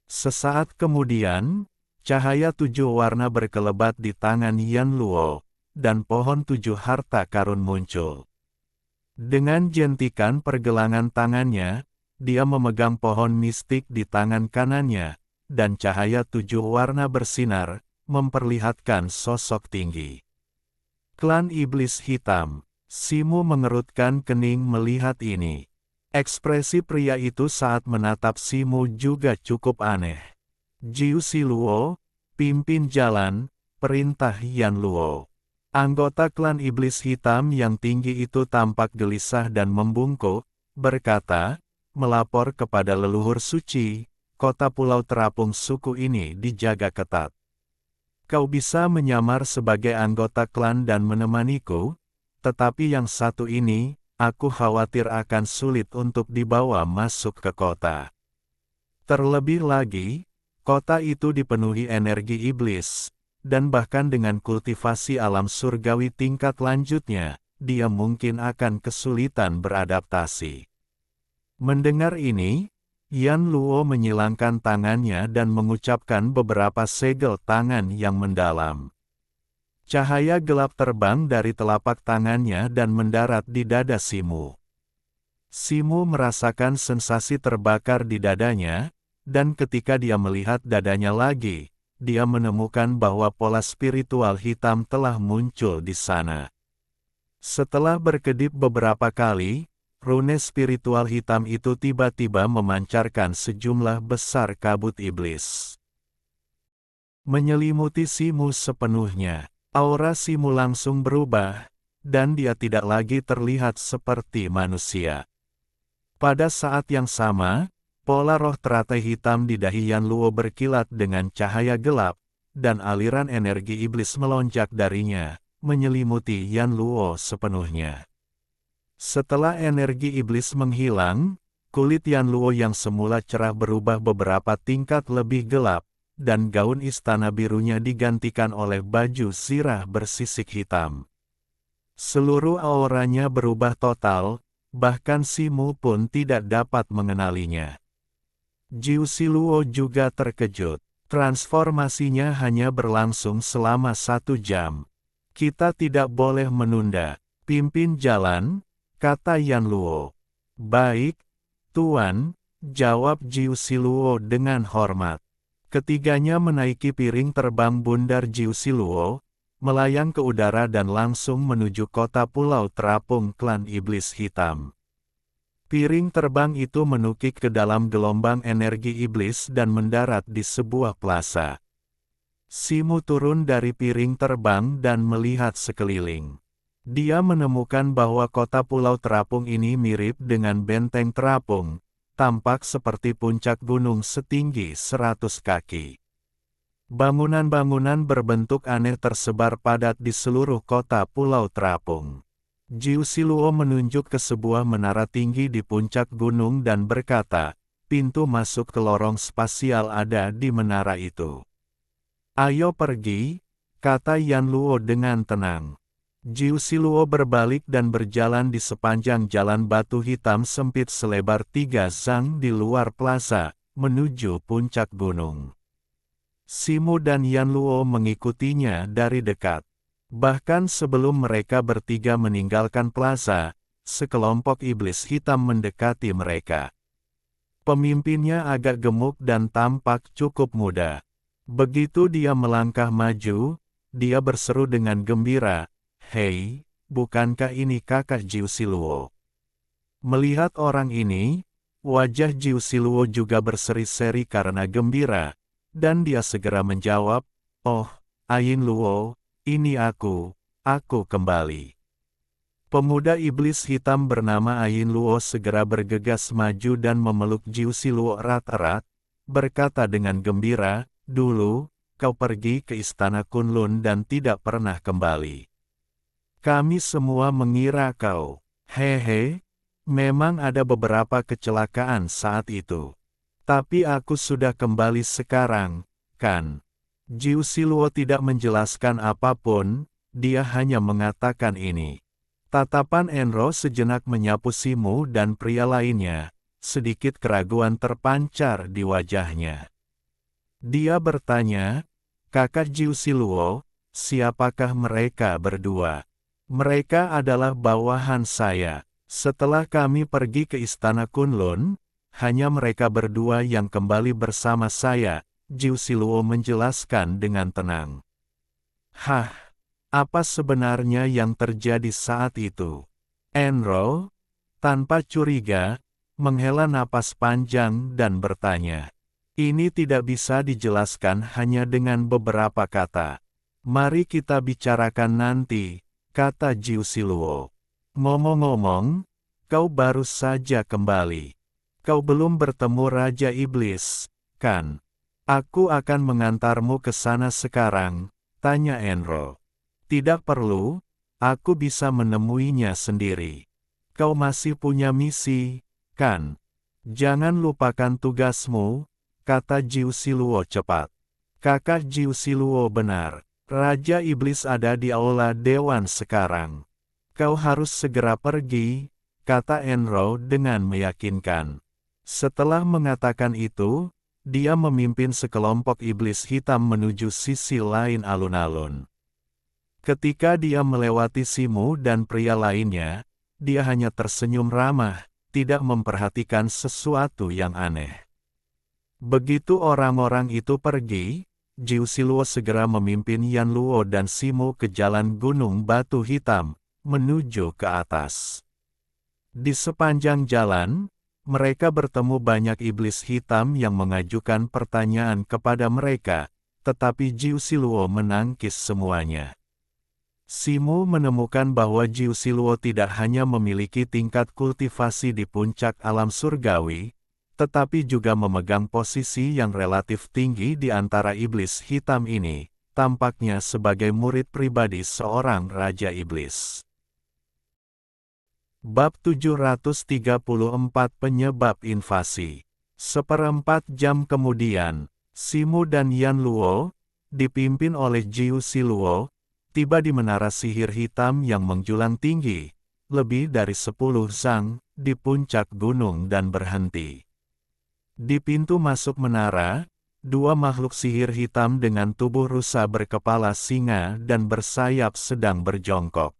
Sesaat kemudian, cahaya 7 warna berkelebat di tangan Yan Luo, dan pohon 7 harta karun muncul. Dengan jentikan pergelangan tangannya, dia memegang pohon mistik di tangan kanannya, dan cahaya 7 warna bersinar, memperlihatkan sosok tinggi. Klan Iblis Hitam. Simu mengerutkan kening melihat ini. Ekspresi pria itu saat menatap Simu juga cukup aneh. "Jiu Si Luo, pimpin jalan," perintah Yan Luo. Anggota klan Iblis Hitam yang tinggi itu tampak gelisah dan membungkuk, berkata, "Melapor kepada leluhur suci, kota pulau terapung suku ini dijaga ketat. Kau bisa menyamar sebagai anggota klan dan menemaniku, tetapi yang satu ini, aku khawatir akan sulit untuk dibawa masuk ke kota." Terlebih lagi, kota itu dipenuhi energi iblis, dan bahkan dengan kultivasi alam surgawi tingkat lanjutnya, dia mungkin akan kesulitan beradaptasi. Mendengar ini, Yan Luo menyilangkan tangannya dan mengucapkan beberapa segel tangan yang mendalam. Cahaya gelap terbang dari telapak tangannya dan mendarat di dada Simu. Simu merasakan sensasi terbakar di dadanya, dan ketika dia melihat dadanya lagi, dia menemukan bahwa pola spiritual hitam telah muncul di sana. Setelah berkedip beberapa kali, rune spiritual hitam itu tiba-tiba memancarkan sejumlah besar kabut iblis. menyelimuti Simu sepenuhnya. Aura Simu langsung berubah, dan dia tidak lagi terlihat seperti manusia. Pada saat yang sama, pola roh teratai hitam di dahi Yan Luo berkilat dengan cahaya gelap, dan aliran energi iblis melonjak darinya, menyelimuti Yan Luo sepenuhnya. Setelah energi iblis menghilang, kulit Yan Luo yang semula cerah berubah beberapa tingkat lebih gelap, dan gaun istana birunya digantikan oleh baju zirah bersisik hitam. Seluruh auranya berubah total, bahkan Simu pun tidak dapat mengenalinya. Jiu Siluo juga terkejut. Transformasinya hanya berlangsung selama 1 jam. Kita tidak boleh menunda. Pimpin jalan, kata Yan Luo. Baik, Tuan, jawab Jiu Siluo dengan hormat. Ketiganya menaiki piring terbang bundar Jiu Siluo, melayang ke udara dan langsung menuju kota pulau terapung klan iblis hitam. Piring terbang itu menukik ke dalam gelombang energi iblis dan mendarat di sebuah plaza. Simu turun dari piring terbang dan melihat sekeliling. Dia menemukan bahwa kota pulau terapung ini mirip dengan benteng terapung, tampak seperti puncak gunung setinggi 100 kaki. Bangunan-bangunan berbentuk aneh tersebar padat di seluruh kota pulau terapung. Jiu Siluo menunjuk ke sebuah menara tinggi di puncak gunung dan berkata, pintu masuk ke lorong spasial ada di menara itu. Ayo pergi, kata Yan Luo dengan tenang. Jiu Siluo berbalik dan berjalan di sepanjang jalan batu hitam sempit selebar 3 zang di luar plaza, menuju puncak gunung. Simu dan Yan Luo mengikutinya dari dekat. Bahkan sebelum mereka bertiga meninggalkan plaza, sekelompok iblis hitam mendekati mereka. Pemimpinnya agak gemuk dan tampak cukup muda. Begitu dia melangkah maju, dia berseru dengan gembira, "Hei, bukankah ini kakak Jiu Siluo?" Melihat orang ini, wajah Jiu Siluo juga berseri-seri karena gembira, dan dia segera menjawab, "Oh, Ayin Luo, ini aku kembali." Pemuda iblis hitam bernama Ayin Luo segera bergegas maju dan memeluk Jiu Siluo erat-erat, berkata dengan gembira, "Dulu, kau pergi ke istana Kunlun dan tidak pernah kembali. Kami semua mengira kau, hehe, memang ada beberapa kecelakaan saat itu. Tapi aku sudah kembali sekarang, kan?" Jiu Siluo tidak menjelaskan apapun, dia hanya mengatakan ini. Tatapan Enro sejenak menyapu Simu dan pria lainnya, sedikit keraguan terpancar di wajahnya. Dia bertanya, "Kakak Jiu Siluo, siapakah mereka berdua?" "Mereka adalah bawahan saya. Setelah kami pergi ke istana Kunlun, hanya mereka berdua yang kembali bersama saya," Jiu Siluo menjelaskan dengan tenang. "Hah, apa sebenarnya yang terjadi saat itu?" Enro, tanpa curiga, menghela napas panjang dan bertanya. "Ini tidak bisa dijelaskan hanya dengan beberapa kata. Mari kita bicarakan nanti," kata Jiu Siluo. "Ngomong-ngomong, kau baru saja kembali. Kau belum bertemu Raja Iblis, kan?" "Aku akan mengantarmu ke sana sekarang," tanya Enro. "Tidak perlu, aku bisa menemuinya sendiri. Kau masih punya misi, kan? Jangan lupakan tugasmu," kata Jiu Siluo cepat. "Kakak Jiu Siluo benar. Raja Iblis ada di aula dewan sekarang. Kau harus segera pergi," kata Enro dengan meyakinkan. Setelah mengatakan itu, dia memimpin sekelompok iblis hitam menuju sisi lain alun-alun. Ketika dia melewati Simu dan pria lainnya, dia hanya tersenyum ramah, tidak memperhatikan sesuatu yang aneh. Begitu orang-orang itu pergi, Jiu Siluo segera memimpin Yan Luo dan Simu ke jalan gunung batu hitam, menuju ke atas. Di sepanjang jalan, mereka bertemu banyak iblis hitam yang mengajukan pertanyaan kepada mereka, tetapi Jiu Siluo menangkis semuanya. Simo menemukan bahwa Jiu Siluo tidak hanya memiliki tingkat kultivasi di puncak alam surgawi, tetapi juga memegang posisi yang relatif tinggi di antara iblis hitam ini, tampaknya sebagai murid pribadi seorang Raja Iblis. Bab 734 Penyebab Invasi. 1/4 jam kemudian, Simo dan Yan Luo, dipimpin oleh Jiu Siluo, tiba di menara sihir hitam yang menjulang tinggi, lebih dari 10 zang, di puncak gunung dan berhenti. Di pintu masuk menara, dua makhluk sihir hitam dengan tubuh rusa berkepala singa dan bersayap sedang berjongkok.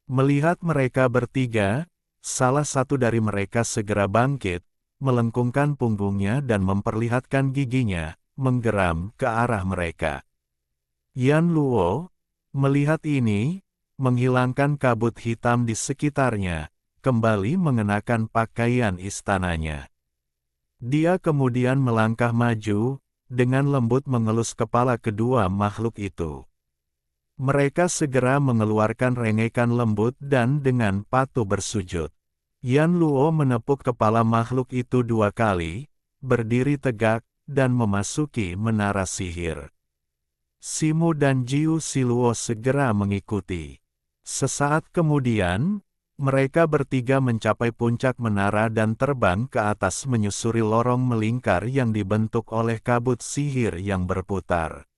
Melihat mereka bertiga, salah satu dari mereka segera bangkit, melengkungkan punggungnya dan memperlihatkan giginya, menggeram ke arah mereka. Yan Luo, melihat ini, menghilangkan kabut hitam di sekitarnya, kembali mengenakan pakaian istananya. Dia kemudian melangkah maju, dengan lembut mengelus kepala kedua makhluk itu. Mereka segera mengeluarkan rengekan lembut dan dengan patuh bersujud. Yan Luo menepuk kepala makhluk itu 2 kali, berdiri tegak, dan memasuki menara sihir. Simo dan Jiu Siluo segera mengikuti. Sesaat kemudian, mereka bertiga mencapai puncak menara dan terbang ke atas menyusuri lorong melingkar yang dibentuk oleh kabut sihir yang berputar.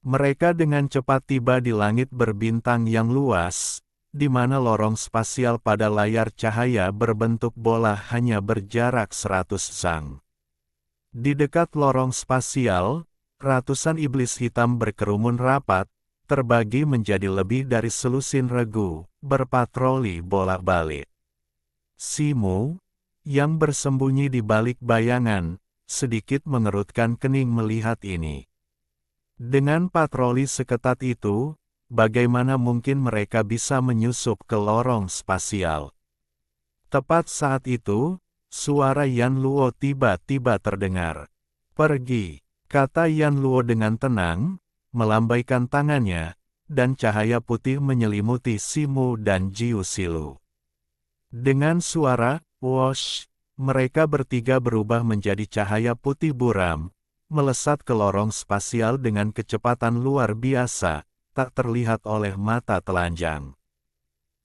Mereka dengan cepat tiba di langit berbintang yang luas, di mana lorong spasial pada layar cahaya berbentuk bola hanya berjarak 100 zang. Di dekat lorong spasial, ratusan iblis hitam berkerumun rapat, terbagi menjadi lebih dari selusin regu, berpatroli bolak-balik. Simo, yang bersembunyi di balik bayangan, sedikit mengerutkan kening melihat ini. Dengan patroli seketat itu, bagaimana mungkin mereka bisa menyusup ke lorong spasial? Tepat saat itu, suara Yan Luo tiba-tiba terdengar. "Pergi," kata Yan Luo dengan tenang, melambaikan tangannya, dan cahaya putih menyelimuti Simo dan Jiu Silu. Dengan suara "wosh", mereka bertiga berubah menjadi cahaya putih buram, melesat ke lorong spasial dengan kecepatan luar biasa, tak terlihat oleh mata telanjang.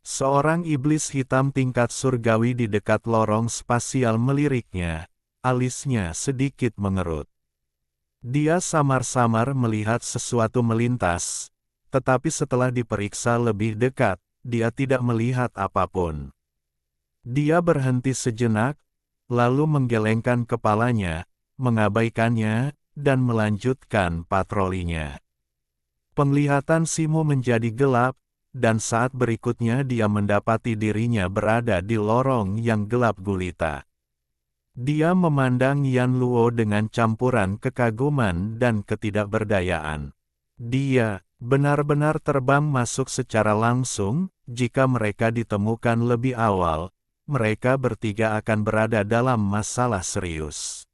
Seorang iblis hitam tingkat surgawi di dekat lorong spasial meliriknya, alisnya sedikit mengerut. Dia samar-samar melihat sesuatu melintas, tetapi setelah diperiksa lebih dekat, dia tidak melihat apapun. Dia berhenti sejenak, lalu menggelengkan kepalanya, mengabaikannya, dan melanjutkan patrolinya. Penglihatan Simo menjadi gelap, dan saat berikutnya dia mendapati dirinya berada di lorong yang gelap gulita. Dia memandang Yan Luo dengan campuran kekaguman dan ketidakberdayaan. Dia benar-benar terbang masuk secara langsung. Jika mereka ditemukan lebih awal, mereka bertiga akan berada dalam masalah serius.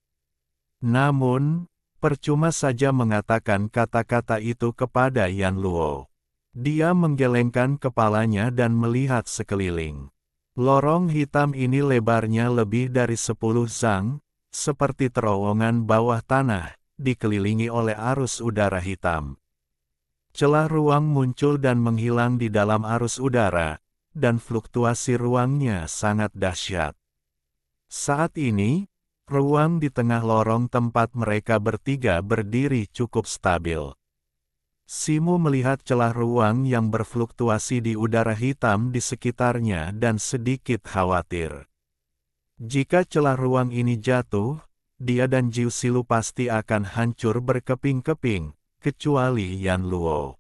Namun, percuma saja mengatakan kata-kata itu kepada Yan Luo. Dia menggelengkan kepalanya dan melihat sekeliling. Lorong hitam ini lebarnya lebih dari 10 zang, seperti terowongan bawah tanah, dikelilingi oleh arus udara hitam. Celah ruang muncul dan menghilang di dalam arus udara, dan fluktuasi ruangnya sangat dahsyat. Saat ini, ruang di tengah lorong tempat mereka bertiga berdiri cukup stabil. Simo melihat celah ruang yang berfluktuasi di udara hitam di sekitarnya dan sedikit khawatir. Jika celah ruang ini jatuh, dia dan Jiu Silu pasti akan hancur berkeping-keping, kecuali Yan Luo.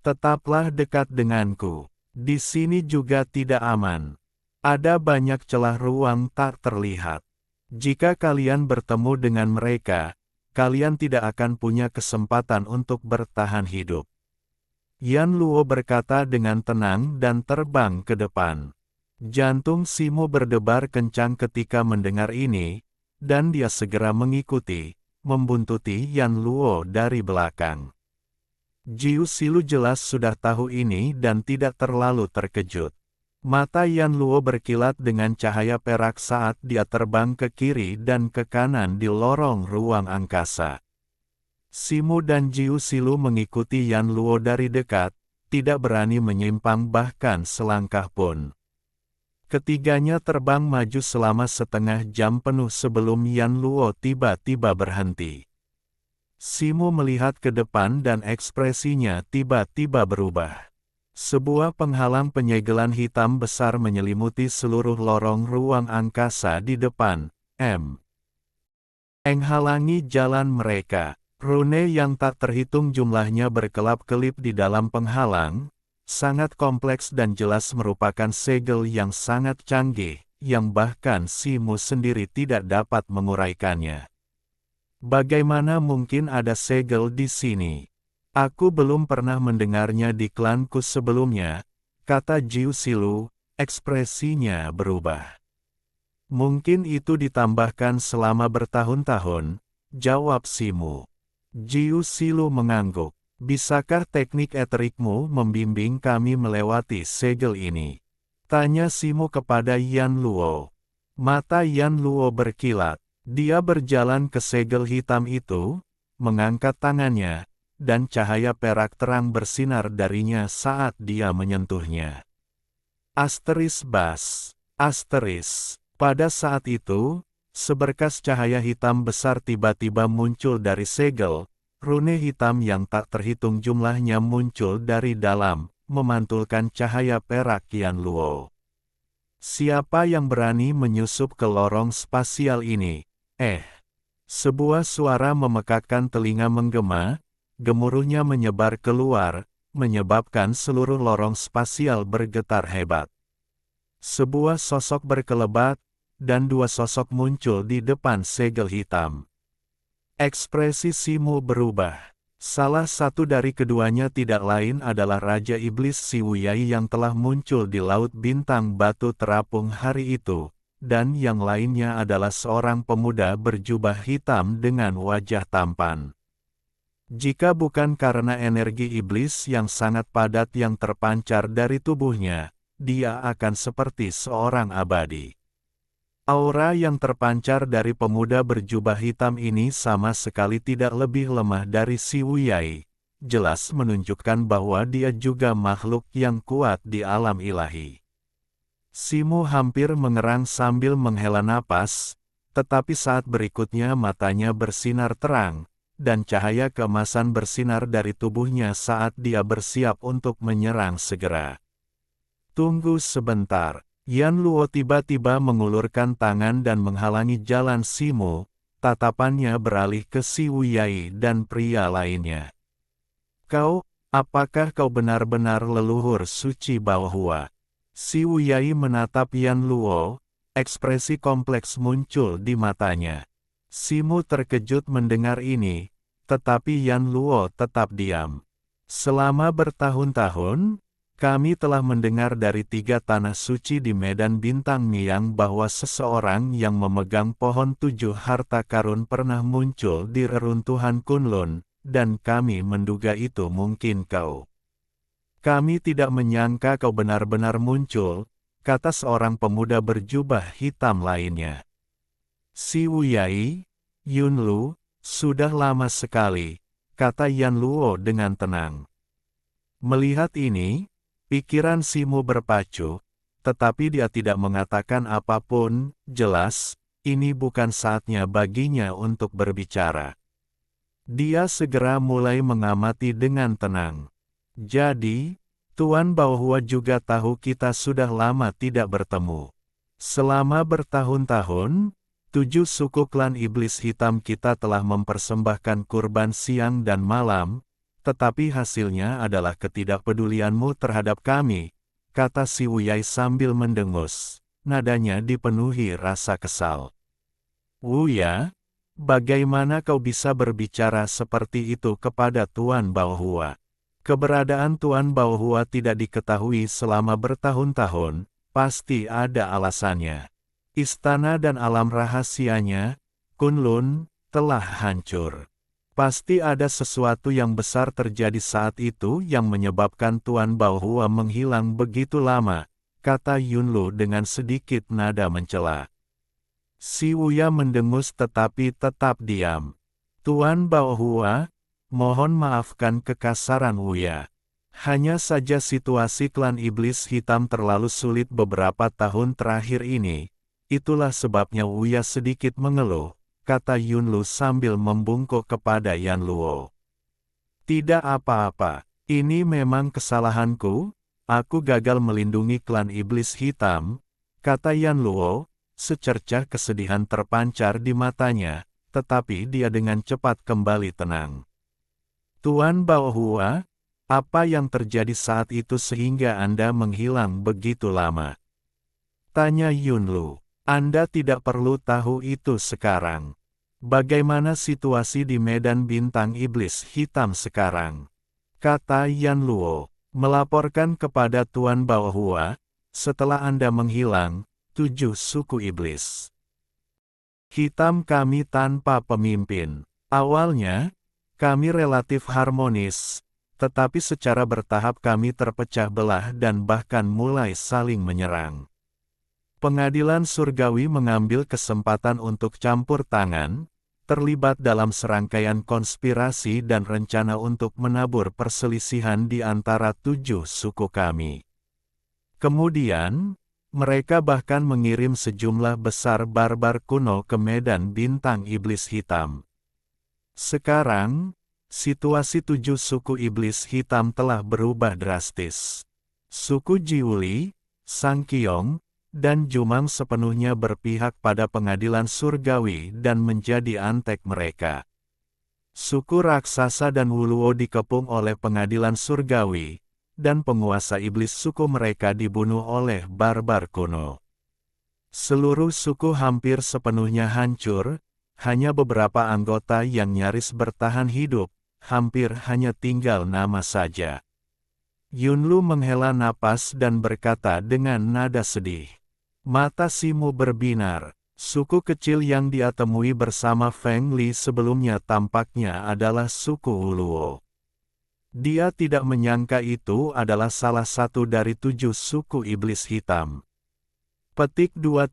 "Tetaplah dekat denganku. Di sini juga tidak aman. Ada banyak celah ruang tak terlihat. Jika kalian bertemu dengan mereka, kalian tidak akan punya kesempatan untuk bertahan hidup." Yan Luo berkata dengan tenang dan terbang ke depan. Jantung Simo berdebar kencang ketika mendengar ini, dan dia segera mengikuti, membuntuti Yan Luo dari belakang. Jiu Silu jelas sudah tahu ini dan tidak terlalu terkejut. Mata Yan Luo berkilat dengan cahaya perak saat dia terbang ke kiri dan ke kanan di lorong ruang angkasa. Simu dan Jiu Silu mengikuti Yan Luo dari dekat, tidak berani menyimpang bahkan selangkah pun. Ketiganya terbang maju selama setengah jam penuh sebelum Yan Luo tiba-tiba berhenti. Simu melihat ke depan dan ekspresinya tiba-tiba berubah. Sebuah penghalang penyegelan hitam besar menyelimuti seluruh lorong ruang angkasa di depan, menghalangi jalan mereka. Rune yang tak terhitung jumlahnya berkelap-kelip di dalam penghalang, sangat kompleks dan jelas merupakan segel yang sangat canggih, yang bahkan Simu sendiri tidak dapat menguraikannya. Bagaimana mungkin ada segel di sini? Aku belum pernah mendengarnya di klanku sebelumnya, kata Jiu Silu, ekspresinya berubah. Mungkin itu ditambahkan selama bertahun-tahun, jawab Simu. Jiu Silu mengangguk. Bisakah teknik eterikmu membimbing kami melewati segel ini? Tanya Simu kepada Yan Luo. Mata Yan Luo berkilat. Dia berjalan ke segel hitam itu, mengangkat tangannya, dan cahaya perak terang bersinar darinya saat dia menyentuhnya. Asteris. Pada saat itu, seberkas cahaya hitam besar tiba-tiba muncul dari segel, rune hitam yang tak terhitung jumlahnya muncul dari dalam, memantulkan cahaya perak Yan Luo. Siapa yang berani menyusup ke lorong spasial ini? Sebuah suara memekakkan telinga menggema, gemuruhnya menyebar keluar, menyebabkan seluruh lorong spasial bergetar hebat. Sebuah sosok berkelebat, dan dua sosok muncul di depan segel hitam. Ekspresi Simu berubah. Salah satu dari keduanya tidak lain adalah Raja Iblis Siwuyai yang telah muncul di Laut Bintang Batu Terapung hari itu, dan yang lainnya adalah seorang pemuda berjubah hitam dengan wajah tampan. Jika bukan karena energi iblis yang sangat padat yang terpancar dari tubuhnya, dia akan seperti seorang abadi. Aura yang terpancar dari pemuda berjubah hitam ini sama sekali tidak lebih lemah dari Siwuyai, jelas menunjukkan bahwa dia juga makhluk yang kuat di alam ilahi. Simu hampir mengerang sambil menghela napas, tetapi saat berikutnya matanya bersinar terang, dan cahaya keemasan bersinar dari tubuhnya saat dia bersiap untuk menyerang segera. Tunggu sebentar, Yan Luo tiba-tiba mengulurkan tangan dan menghalangi jalan Simu, tatapannya beralih ke Siwuyai dan pria lainnya. Apakah kau benar-benar leluhur suci Baohua? Siwuyai menatap Yan Luo, ekspresi kompleks muncul di matanya. Simu terkejut mendengar ini, tetapi Yan Luo tetap diam. Selama bertahun-tahun, kami telah mendengar dari 3 tanah suci di Medan Bintang Miang bahwa seseorang yang memegang pohon 7 harta karun pernah muncul di reruntuhan Kunlun, dan kami menduga itu mungkin kau. Kami tidak menyangka kau benar-benar muncul, kata seorang pemuda berjubah hitam lainnya. Siwuyai, Yunlu, sudah lama sekali, kata Yan Luo dengan tenang. Melihat ini, pikiran Simu berpacu, tetapi dia tidak mengatakan apapun, jelas, ini bukan saatnya baginya untuk berbicara. Dia segera mulai mengamati dengan tenang. Jadi, Tuan Baohua juga tahu kita sudah lama tidak bertemu. Selama bertahun-tahun, 7 suku klan iblis hitam kita telah mempersembahkan kurban siang dan malam, tetapi hasilnya adalah ketidakpedulianmu terhadap kami, kata Siwuyai sambil mendengus. Nadanya dipenuhi rasa kesal. Wuya, bagaimana kau bisa berbicara seperti itu kepada Tuan Baohua? Keberadaan Tuan Baohua tidak diketahui selama bertahun-tahun, pasti ada alasannya. Istana dan alam rahasianya, Kunlun, telah hancur. Pasti ada sesuatu yang besar terjadi saat itu yang menyebabkan Tuan Bao Hua menghilang begitu lama, kata Yunlu dengan sedikit nada mencela. Si Wuya mendengus tetapi tetap diam. Tuan Bao Hua, mohon maafkan kekasaran Wuya. Hanya saja situasi klan iblis hitam terlalu sulit beberapa tahun terakhir ini. Itulah sebabnya Wuya sedikit mengeluh, kata Yunlu sambil membungkuk kepada Yan Luo. Tidak apa-apa, ini memang kesalahanku, aku gagal melindungi klan iblis hitam, kata Yan Luo, secercah kesedihan terpancar di matanya, tetapi dia dengan cepat kembali tenang. Tuan Bao Hua, apa yang terjadi saat itu sehingga Anda menghilang begitu lama? Tanya Yunlu. Anda tidak perlu tahu itu sekarang. Bagaimana situasi di medan bintang iblis hitam sekarang? Kata Yan Luo, melaporkan kepada Tuan Bao Hua, setelah Anda menghilang, 7 suku iblis hitam kami tanpa pemimpin. Awalnya, kami relatif harmonis, tetapi secara bertahap kami terpecah belah dan bahkan mulai saling menyerang. Pengadilan surgawi mengambil kesempatan untuk campur tangan, terlibat dalam serangkaian konspirasi dan rencana untuk menabur perselisihan di antara 7 suku kami. Kemudian, mereka bahkan mengirim sejumlah besar barbar kuno ke medan bintang iblis hitam. Sekarang, situasi 7 suku iblis hitam telah berubah drastis. Suku Jiuli, Sangkyong, dan Jumang sepenuhnya berpihak pada pengadilan surgawi dan menjadi antek mereka. Suku raksasa dan Wuluo dikepung oleh pengadilan surgawi, dan penguasa iblis suku mereka dibunuh oleh barbar kuno. Seluruh suku hampir sepenuhnya hancur, hanya beberapa anggota yang nyaris bertahan hidup, hampir hanya tinggal nama saja. Yunlu menghela napas dan berkata dengan nada sedih. Mata Simu berbinar. Suku kecil yang dia temui bersama Feng Li sebelumnya tampaknya adalah suku Wuluo. Dia tidak menyangka itu adalah salah satu dari 7 suku iblis hitam. Petik 2.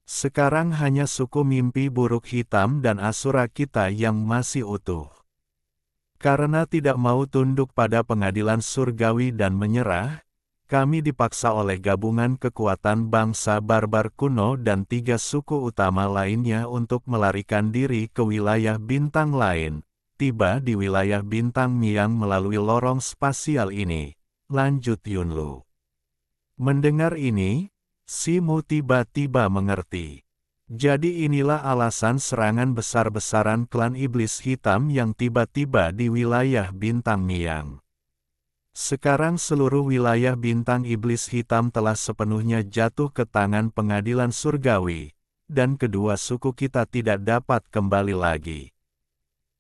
Sekarang hanya suku mimpi buruk hitam dan Asura kita yang masih utuh. Karena tidak mau tunduk pada pengadilan surgawi dan menyerah, kami dipaksa oleh gabungan kekuatan bangsa barbar kuno dan 3 suku utama lainnya untuk melarikan diri ke wilayah bintang lain, tiba di wilayah bintang Miang melalui lorong spasial ini, lanjut Yunlu. Mendengar ini, Simu tiba-tiba mengerti. Jadi inilah alasan serangan besar-besaran klan iblis hitam yang tiba-tiba di wilayah bintang Miang. Sekarang seluruh wilayah bintang iblis hitam telah sepenuhnya jatuh ke tangan pengadilan surgawi, dan kedua suku kita tidak dapat kembali lagi.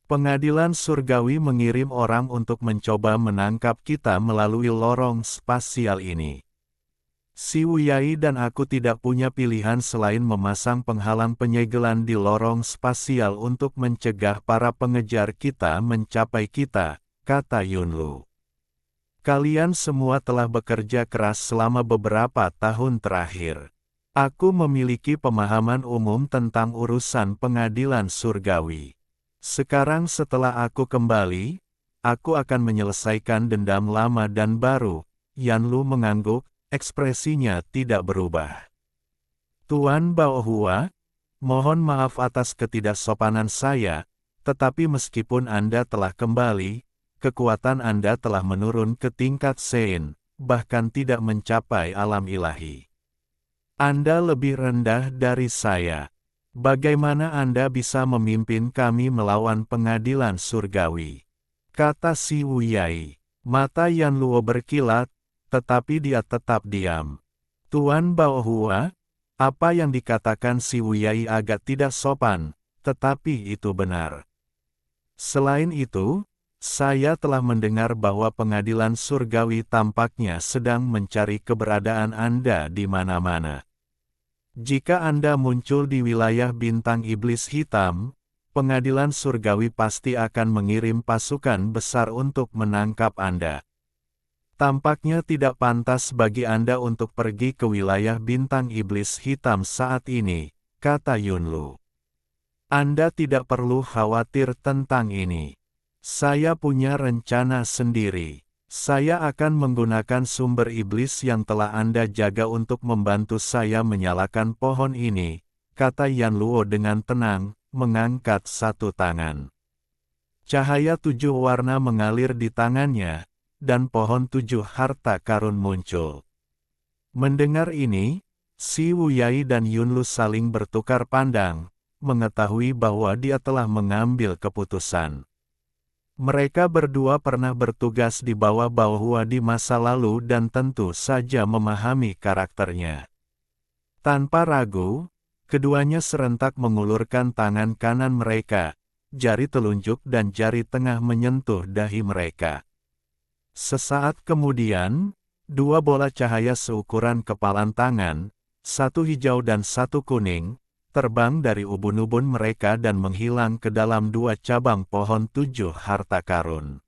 Pengadilan surgawi mengirim orang untuk mencoba menangkap kita melalui lorong spasial ini. Si Wuyai dan aku tidak punya pilihan selain memasang penghalang penyegelan di lorong spasial untuk mencegah para pengejar kita mencapai kita, kata Yunlu. Kalian semua telah bekerja keras selama beberapa tahun terakhir. Aku memiliki pemahaman umum tentang urusan pengadilan surgawi. Sekarang setelah aku kembali, aku akan menyelesaikan dendam lama dan baru. Yanlu mengangguk, ekspresinya tidak berubah. Tuan Bao Hua, mohon maaf atas ketidaksopanan saya, tetapi meskipun Anda telah kembali, kekuatan Anda telah menurun ke tingkat Sein, bahkan tidak mencapai alam ilahi. Anda lebih rendah dari saya. Bagaimana Anda bisa memimpin kami melawan pengadilan surgawi? Kata si Wuyai. Mata Yan Luo berkilat, tetapi dia tetap diam. Tuan Bao Hua, apa yang dikatakan si Wuyai agak tidak sopan, tetapi itu benar. Selain itu, saya telah mendengar bahwa pengadilan surgawi tampaknya sedang mencari keberadaan Anda di mana-mana. Jika Anda muncul di wilayah bintang iblis hitam, pengadilan surgawi pasti akan mengirim pasukan besar untuk menangkap Anda. Tampaknya tidak pantas bagi Anda untuk pergi ke wilayah bintang iblis hitam saat ini, kata Yunlu. Anda tidak perlu khawatir tentang ini. Saya punya rencana sendiri. Saya akan menggunakan sumber iblis yang telah Anda jaga untuk membantu saya menyalakan pohon ini, kata Yanluo dengan tenang, mengangkat satu tangan. Cahaya 7 warna mengalir di tangannya, dan pohon 7 harta karun muncul. Mendengar ini, Si Wuyai dan Yunlu saling bertukar pandang, mengetahui bahwa dia telah mengambil keputusan. Mereka berdua pernah bertugas di bawah Baohua di masa lalu dan tentu saja memahami karakternya. Tanpa ragu, keduanya serentak mengulurkan tangan kanan mereka, jari telunjuk dan jari tengah menyentuh dahi mereka. Sesaat kemudian, dua bola cahaya seukuran kepalan tangan, satu hijau dan satu kuning, terbang dari ubun-ubun mereka dan menghilang ke dalam dua cabang pohon 7 harta karun.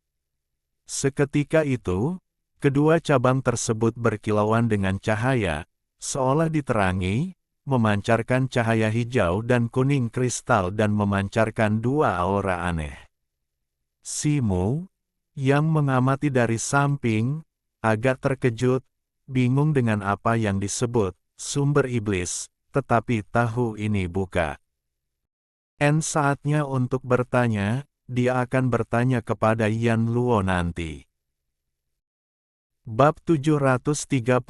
Seketika itu, kedua cabang tersebut berkilauan dengan cahaya, seolah diterangi, memancarkan cahaya hijau dan kuning kristal dan memancarkan dua aura aneh. Simu, yang mengamati dari samping, agak terkejut, bingung dengan apa yang disebut sumber iblis, tetapi tahu ini bukan saatnya untuk bertanya, dia akan bertanya kepada Yanluo nanti. Bab 735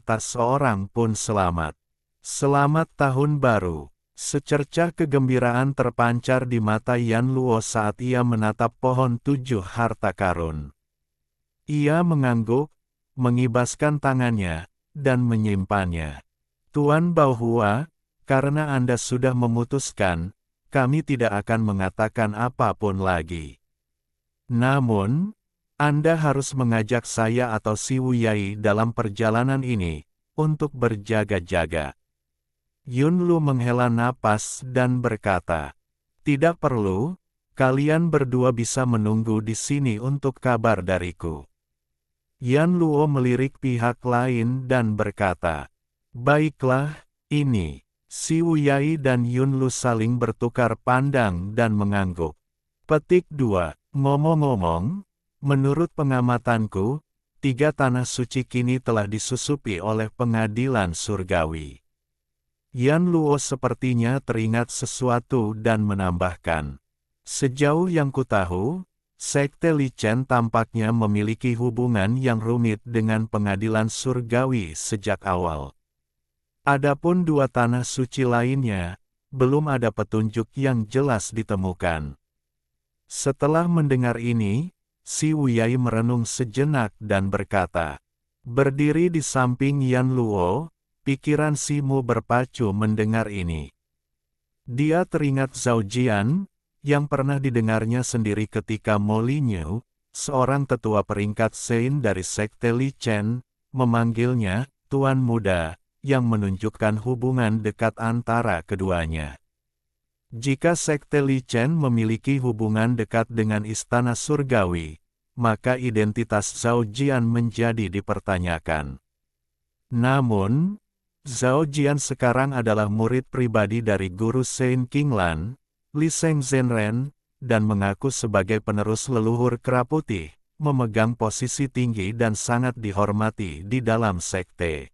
Tak seorang pun selamat. Selamat Tahun Baru. Secercah kegembiraan terpancar di mata Yanluo saat ia menatap pohon 7 harta karun. Ia mengangguk, mengibaskan tangannya, dan menyimpannya. Tuan Baohua, karena Anda sudah memutuskan, kami tidak akan mengatakan apapun lagi. Namun, Anda harus mengajak saya atau Si Wuyai dalam perjalanan ini, untuk berjaga-jaga. Yunlu menghela napas dan berkata, tidak perlu, kalian berdua bisa menunggu di sini untuk kabar dariku. Yanluo melirik pihak lain dan berkata, baiklah, ini. Si Wuyai dan Yunlu saling bertukar pandang dan mengangguk. Petik 2. Ngomong-ngomong, menurut pengamatanku, 3 tanah suci kini telah disusupi oleh pengadilan surgawi. Yanluo sepertinya teringat sesuatu dan menambahkan. Sejauh yang kutahu, Sekte Li Chen tampaknya memiliki hubungan yang rumit dengan pengadilan surgawi sejak awal. Adapun 2 tanah suci lainnya, belum ada petunjuk yang jelas ditemukan. Setelah mendengar ini, Si Wuyai merenung sejenak dan berkata, berdiri di samping Yanluo, pikiran Simu berpacu mendengar ini. Dia teringat Zhao Jian, yang pernah didengarnya sendiri ketika Molineux, seorang tetua peringkat Sein dari Sekte Li Chen, memanggilnya, Tuan Muda, yang menunjukkan hubungan dekat antara keduanya. Jika Sekte Li Chen memiliki hubungan dekat dengan Istana Surgawi, maka identitas Zhao Jian menjadi dipertanyakan. Namun, Zhao Jian sekarang adalah murid pribadi dari guru Sein Qinglan, Li Sheng Zhenren, dan mengaku sebagai penerus leluhur Kera Putih, memegang posisi tinggi dan sangat dihormati di dalam sekte.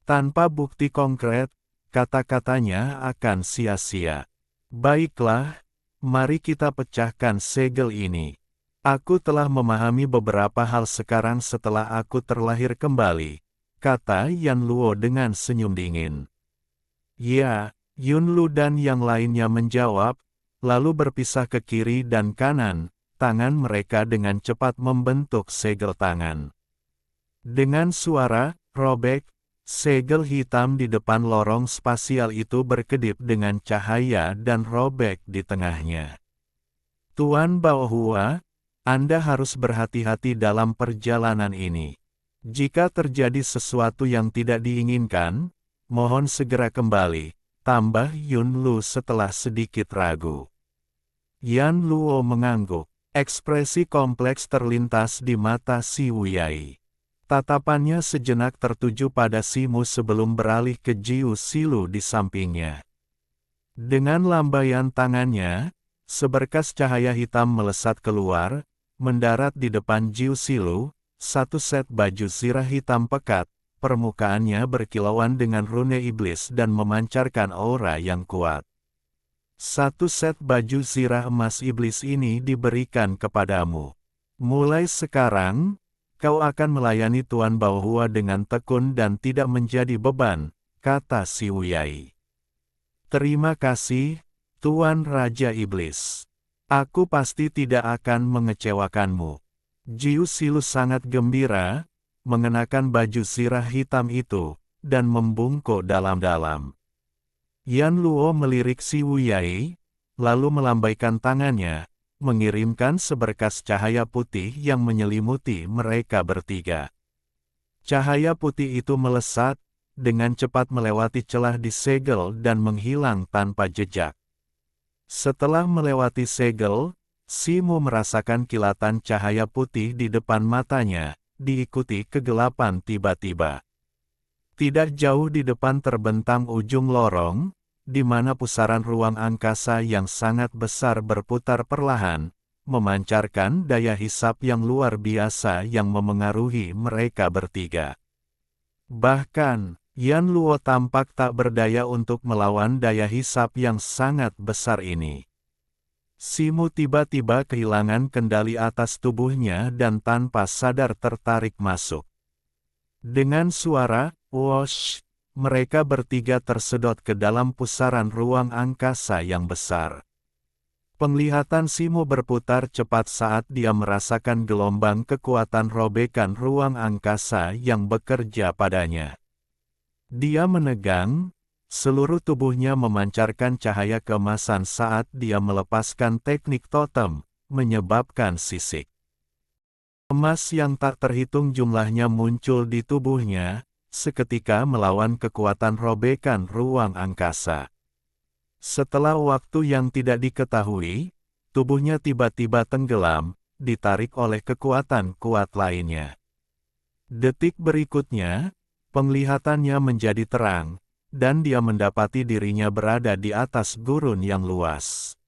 Tanpa bukti konkret, kata-katanya akan sia-sia. Baiklah, mari kita pecahkan segel ini. Aku telah memahami beberapa hal sekarang setelah aku terlahir kembali, kata Yanluo dengan senyum dingin. Ya, Yunlu dan yang lainnya menjawab, lalu berpisah ke kiri dan kanan, tangan mereka dengan cepat membentuk segel tangan. Dengan suara robek, segel hitam di depan lorong spasial itu berkedip dengan cahaya dan robek di tengahnya. Tuan Baohua, Anda harus berhati-hati dalam perjalanan ini. Jika terjadi sesuatu yang tidak diinginkan, Mohon segera kembali, tambah Yun Lu setelah sedikit ragu. Yan Luo mengangguk. Ekspresi kompleks terlintas di mata si Wuyai. Tatapannya sejenak tertuju pada Simu sebelum beralih ke Jiu Silu di sampingnya. Dengan lambaian tangannya, seberkas cahaya hitam melesat keluar, mendarat di depan Jiu Silu, satu set baju zirah hitam pekat, permukaannya berkilauan dengan rune iblis dan memancarkan aura yang kuat. Satu set baju zirah emas iblis ini diberikan kepadamu. Mulai sekarang, kau akan melayani Tuan Baohua dengan tekun dan tidak menjadi beban, kata si Wuyai. Terima kasih, Tuan Raja Iblis. Aku pasti tidak akan mengecewakanmu. Jiu Silu sangat gembira, mengenakan baju zirah hitam itu, dan membungkuk dalam-dalam. Yan Luo melirik si Wuyai, lalu melambaikan tangannya, mengirimkan seberkas cahaya putih yang menyelimuti mereka bertiga. Cahaya putih itu melesat, dengan cepat melewati celah di segel dan menghilang tanpa jejak. Setelah melewati segel, Simu merasakan kilatan cahaya putih di depan matanya, diikuti kegelapan tiba-tiba. Tidak jauh di depan terbentang ujung lorong, di mana pusaran ruang angkasa yang sangat besar berputar perlahan, memancarkan daya hisap yang luar biasa yang memengaruhi mereka bertiga. Bahkan, Yan Luo tampak tak berdaya untuk melawan daya hisap yang sangat besar ini. Simu tiba-tiba kehilangan kendali atas tubuhnya dan tanpa sadar tertarik masuk. Dengan suara "wosh", mereka bertiga tersedot ke dalam pusaran ruang angkasa yang besar. Penglihatan Simu berputar cepat saat dia merasakan gelombang kekuatan robekan ruang angkasa yang bekerja padanya. Dia menegang, seluruh tubuhnya memancarkan cahaya keemasan saat dia melepaskan teknik totem, menyebabkan sisik emas yang tak terhitung jumlahnya muncul di tubuhnya, seketika melawan kekuatan robekan ruang angkasa. Setelah waktu yang tidak diketahui, tubuhnya tiba-tiba tenggelam, ditarik oleh kekuatan kuat lainnya. Detik berikutnya, penglihatannya menjadi terang, dan dia mendapati dirinya berada di atas gurun yang luas.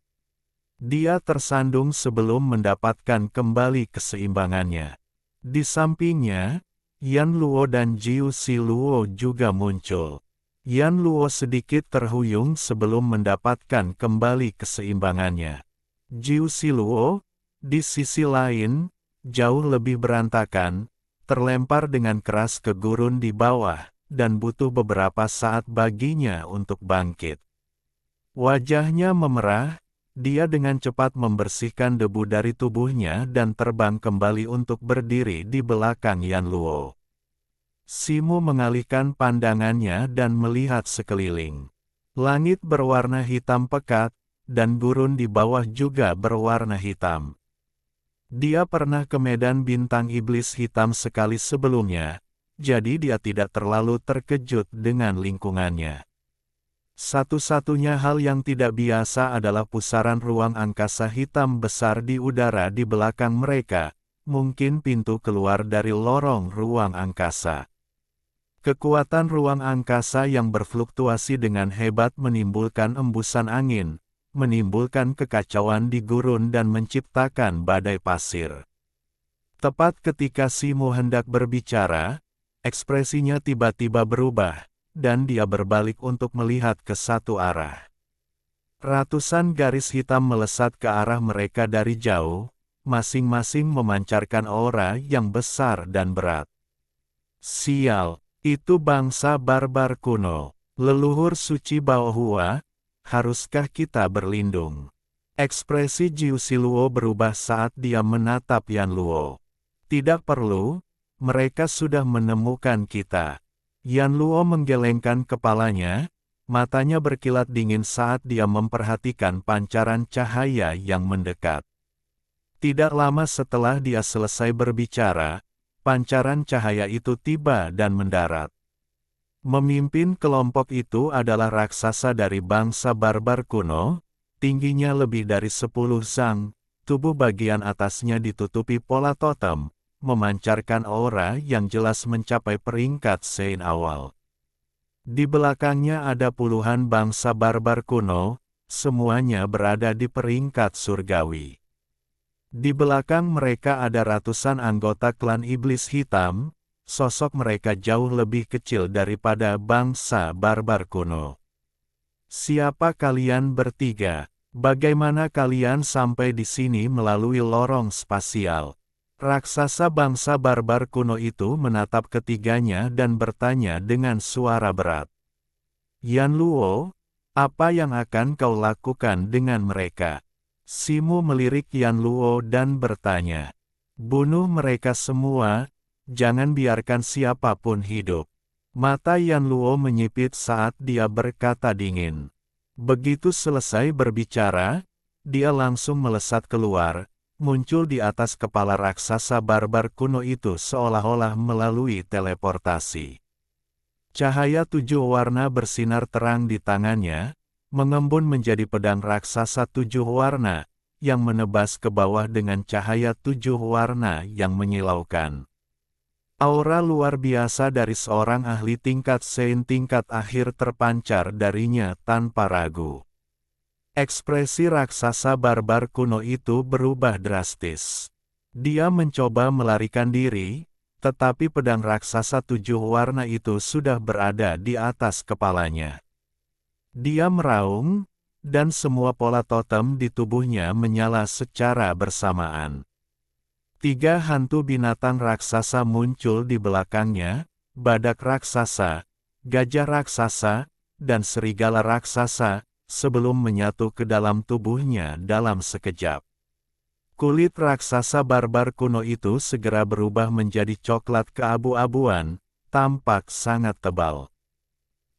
Dia tersandung sebelum mendapatkan kembali keseimbangannya. Di sampingnya, Yan Luo dan Jiu Siluo juga muncul. Yan Luo sedikit terhuyung sebelum mendapatkan kembali keseimbangannya. Jiu Siluo, di sisi lain, jauh lebih berantakan, terlempar dengan keras ke gurun di bawah, dan butuh beberapa saat baginya untuk bangkit. Wajahnya memerah, dia dengan cepat membersihkan debu dari tubuhnya dan terbang kembali untuk berdiri di belakang Yan Luo. Simu mengalihkan pandangannya dan melihat sekeliling. Langit berwarna hitam pekat, dan gurun di bawah juga berwarna hitam. Dia pernah ke medan bintang iblis hitam sekali sebelumnya, jadi dia tidak terlalu terkejut dengan lingkungannya. Satu-satunya hal yang tidak biasa adalah pusaran ruang angkasa hitam besar di udara di belakang mereka, mungkin pintu keluar dari lorong ruang angkasa. Kekuatan ruang angkasa yang berfluktuasi dengan hebat menimbulkan embusan angin, menimbulkan kekacauan di gurun dan menciptakan badai pasir. Tepat ketika Simu hendak berbicara, ekspresinya tiba-tiba berubah, dan dia berbalik untuk melihat ke satu arah. Ratusan garis hitam melesat ke arah mereka dari jauh, masing-masing memancarkan aura yang besar dan berat. Sial, itu bangsa barbar kuno, leluhur suci Baohua, haruskah kita berlindung? Ekspresi Jiu Siluo berubah saat dia menatap Yan Luo. Tidak perlu, mereka sudah menemukan kita. Yan Luo menggelengkan kepalanya, matanya berkilat dingin saat dia memperhatikan pancaran cahaya yang mendekat. Tidak lama setelah dia selesai berbicara, pancaran cahaya itu tiba dan mendarat. Memimpin kelompok itu adalah raksasa dari bangsa barbar kuno, tingginya lebih dari 10 zang, tubuh bagian atasnya ditutupi pola totem, memancarkan aura yang jelas mencapai peringkat Sein awal. Di belakangnya ada puluhan bangsa barbar kuno, semuanya berada di peringkat surgawi. Di belakang mereka ada ratusan anggota klan iblis hitam, sosok mereka jauh lebih kecil daripada bangsa barbar kuno. Siapa kalian bertiga? Bagaimana kalian sampai di sini melalui lorong spasial? Raksasa bangsa barbar kuno itu menatap ketiganya dan bertanya dengan suara berat. Yan Luo, apa yang akan kau lakukan dengan mereka? Simu melirik Yan Luo dan bertanya. Bunuh mereka semua, jangan biarkan siapapun hidup. Mata Yan Luo menyipit saat dia berkata dingin. Begitu selesai berbicara, dia langsung melesat keluar, muncul di atas kepala raksasa barbar kuno itu seolah-olah melalui teleportasi. Cahaya 7 warna bersinar terang di tangannya, mengembun menjadi pedang raksasa 7 warna, yang menebas ke bawah dengan cahaya 7 warna yang menyilaukan. Aura luar biasa dari seorang ahli tingkat Sein tingkat akhir terpancar darinya tanpa ragu. Ekspresi raksasa barbar kuno itu berubah drastis. Dia mencoba melarikan diri, tetapi pedang raksasa 7 warna itu sudah berada di atas kepalanya. Dia meraung, dan semua pola totem di tubuhnya menyala secara bersamaan. 3 hantu binatang raksasa muncul di belakangnya, badak raksasa, gajah raksasa, dan serigala raksasa, sebelum menyatu ke dalam tubuhnya dalam sekejap. Kulit raksasa barbar kuno itu segera berubah menjadi coklat keabu-abuan, tampak sangat tebal.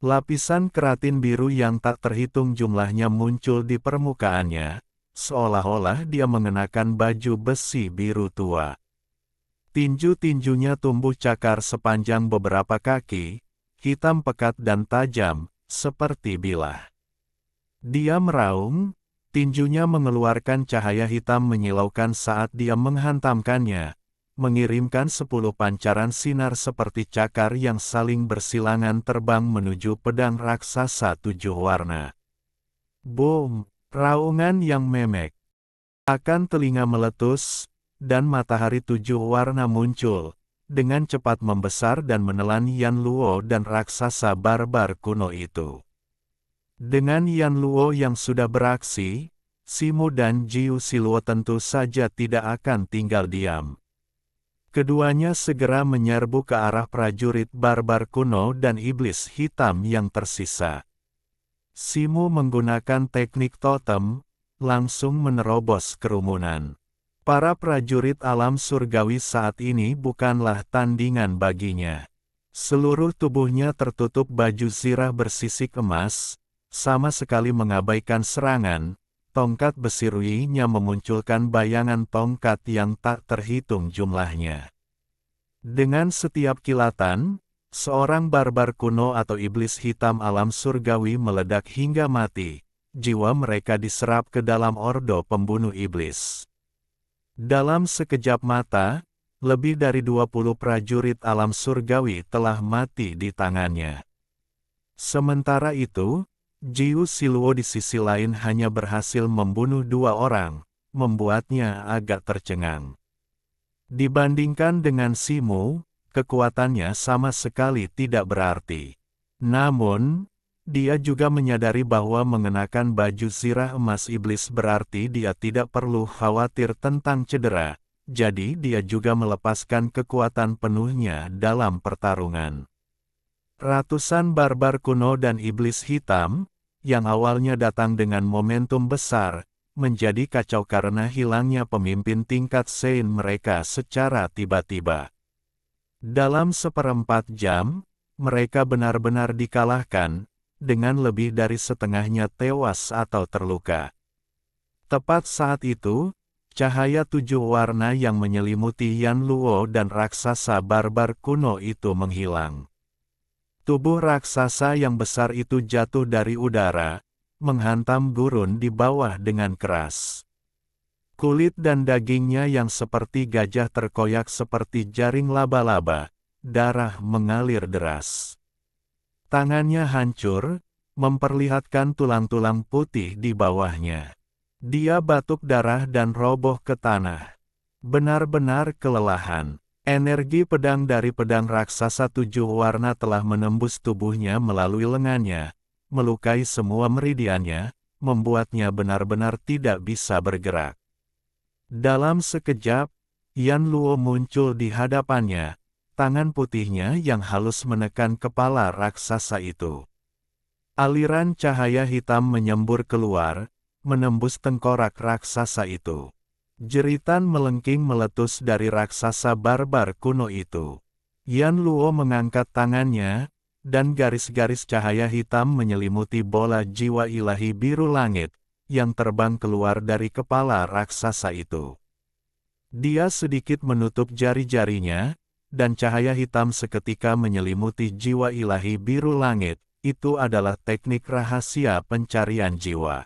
Lapisan keratin biru yang tak terhitung jumlahnya muncul di permukaannya, seolah-olah dia mengenakan baju besi biru tua. Tinju-tinjunya tumbuh cakar sepanjang beberapa kaki, hitam pekat dan tajam, seperti bilah. Dia meraung, tinjunya mengeluarkan cahaya hitam menyilaukan saat dia menghantamkannya, mengirimkan 10 pancaran sinar seperti cakar yang saling bersilangan terbang menuju pedang raksasa 7 warna. Boom! Raungan yang memek. Akan telinga meletus, dan matahari 7 warna muncul, dengan cepat membesar dan menelan Yan Luo dan raksasa barbar kuno itu. Dengan Yan Luo yang sudah beraksi, Simu dan Jiu Siluo tentu saja tidak akan tinggal diam. Keduanya segera menyerbu ke arah prajurit barbar kuno dan iblis hitam yang tersisa. Simu menggunakan teknik totem, langsung menerobos kerumunan. Para prajurit alam surgawi saat ini bukanlah tandingan baginya. Seluruh tubuhnya tertutup baju zirah bersisik emas, sama sekali mengabaikan serangan. Tongkat besi ruinya memunculkan bayangan tongkat yang tak terhitung jumlahnya. Dengan setiap kilatan, seorang barbar kuno atau iblis hitam alam surgawi meledak hingga mati, jiwa mereka diserap ke dalam ordo pembunuh iblis. Dalam sekejap mata, lebih dari 20 prajurit alam surgawi telah mati di tangannya. Sementara itu, Jiu Siluo di sisi lain hanya berhasil membunuh 2 orang, membuatnya agak tercengang. Dibandingkan dengan Simu, kekuatannya sama sekali tidak berarti. Namun, dia juga menyadari bahwa mengenakan baju zirah emas iblis berarti dia tidak perlu khawatir tentang cedera, jadi dia juga melepaskan kekuatan penuhnya dalam pertarungan. Ratusan barbar kuno dan iblis hitam, yang awalnya datang dengan momentum besar, menjadi kacau karena hilangnya pemimpin tingkat Sein mereka secara tiba-tiba. Dalam 1/4 jam, mereka benar-benar dikalahkan, dengan lebih dari setengahnya tewas atau terluka. Tepat saat itu, cahaya 7 warna yang menyelimuti Yan Luo dan raksasa barbar kuno itu menghilang. Tubuh raksasa yang besar itu jatuh dari udara, menghantam gurun di bawah dengan keras. Kulit dan dagingnya yang seperti gajah terkoyak seperti jaring laba-laba, darah mengalir deras. Tangannya hancur, memperlihatkan tulang-tulang putih di bawahnya. Dia batuk darah dan roboh ke tanah. Benar-benar kelelahan. Energi pedang dari pedang raksasa 7 warna telah menembus tubuhnya melalui lengannya, melukai semua meridiannya, membuatnya benar-benar tidak bisa bergerak. Dalam sekejap, Yan Luo muncul di hadapannya, tangan putihnya yang halus menekan kepala raksasa itu. Aliran cahaya hitam menyembur keluar, menembus tengkorak raksasa itu. Jeritan melengking meletus dari raksasa barbar kuno itu. Yan Luo mengangkat tangannya, dan garis-garis cahaya hitam menyelimuti bola jiwa ilahi biru langit, yang terbang keluar dari kepala raksasa itu. Dia sedikit menutup jari-jarinya, dan cahaya hitam seketika menyelimuti jiwa ilahi biru langit. Itu adalah teknik rahasia pencarian jiwa.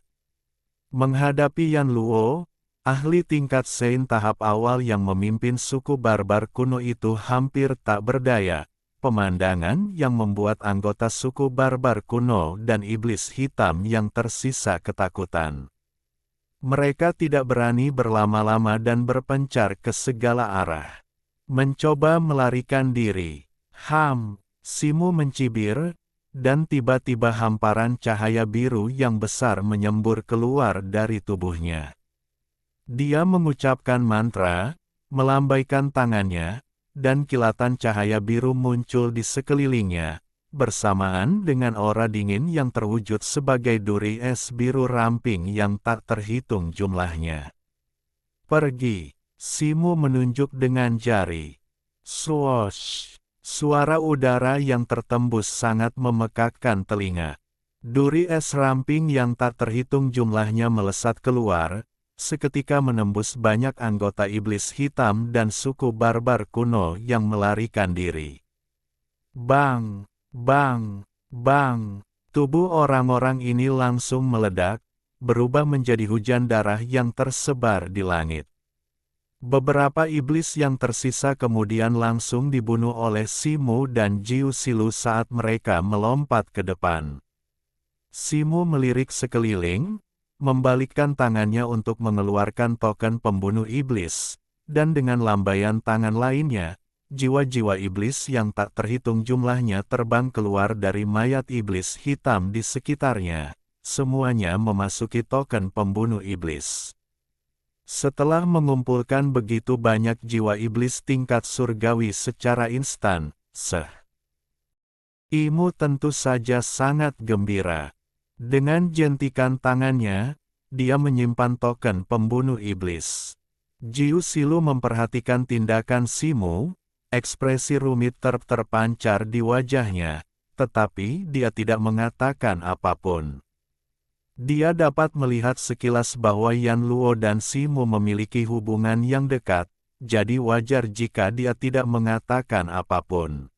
Menghadapi Yan Luo, ahli tingkat Sein tahap awal yang memimpin suku barbar kuno itu hampir tak berdaya, pemandangan yang membuat anggota suku barbar kuno dan iblis hitam yang tersisa ketakutan. Mereka tidak berani berlama-lama dan berpencar ke segala arah. Mencoba melarikan diri. Simu mencibir, dan tiba-tiba hamparan cahaya biru yang besar menyembur keluar dari tubuhnya. Dia mengucapkan mantra, melambaikan tangannya, dan kilatan cahaya biru muncul di sekelilingnya, bersamaan dengan aura dingin yang terwujud sebagai duri es biru ramping yang tak terhitung jumlahnya. Pergi, Simu menunjuk dengan jari. Swoosh! Suara udara yang tertembus sangat memekakkan telinga. Duri es ramping yang tak terhitung jumlahnya melesat keluar, seketika menembus banyak anggota iblis hitam dan suku barbar kuno yang melarikan diri. Bang! Bang! Bang! Tubuh orang-orang ini langsung meledak, berubah menjadi hujan darah yang tersebar di langit. Beberapa iblis yang tersisa kemudian langsung dibunuh oleh Simu dan Jiu Silu saat mereka melompat ke depan. Simu melirik sekeliling, membalikkan tangannya untuk mengeluarkan token pembunuh iblis, dan dengan lambaian tangan lainnya, jiwa-jiwa iblis yang tak terhitung jumlahnya terbang keluar dari mayat iblis hitam di sekitarnya, semuanya memasuki token pembunuh iblis. Setelah mengumpulkan begitu banyak jiwa iblis tingkat surgawi secara instan, Imu tentu saja sangat gembira. Dengan jentikan tangannya, dia menyimpan token pembunuh iblis. Jiu Silu memperhatikan tindakan Simu, ekspresi rumit terpancar di wajahnya, tetapi dia tidak mengatakan apapun. Dia dapat melihat sekilas bahwa Yan Luo dan Simu memiliki hubungan yang dekat, jadi wajar jika dia tidak mengatakan apapun.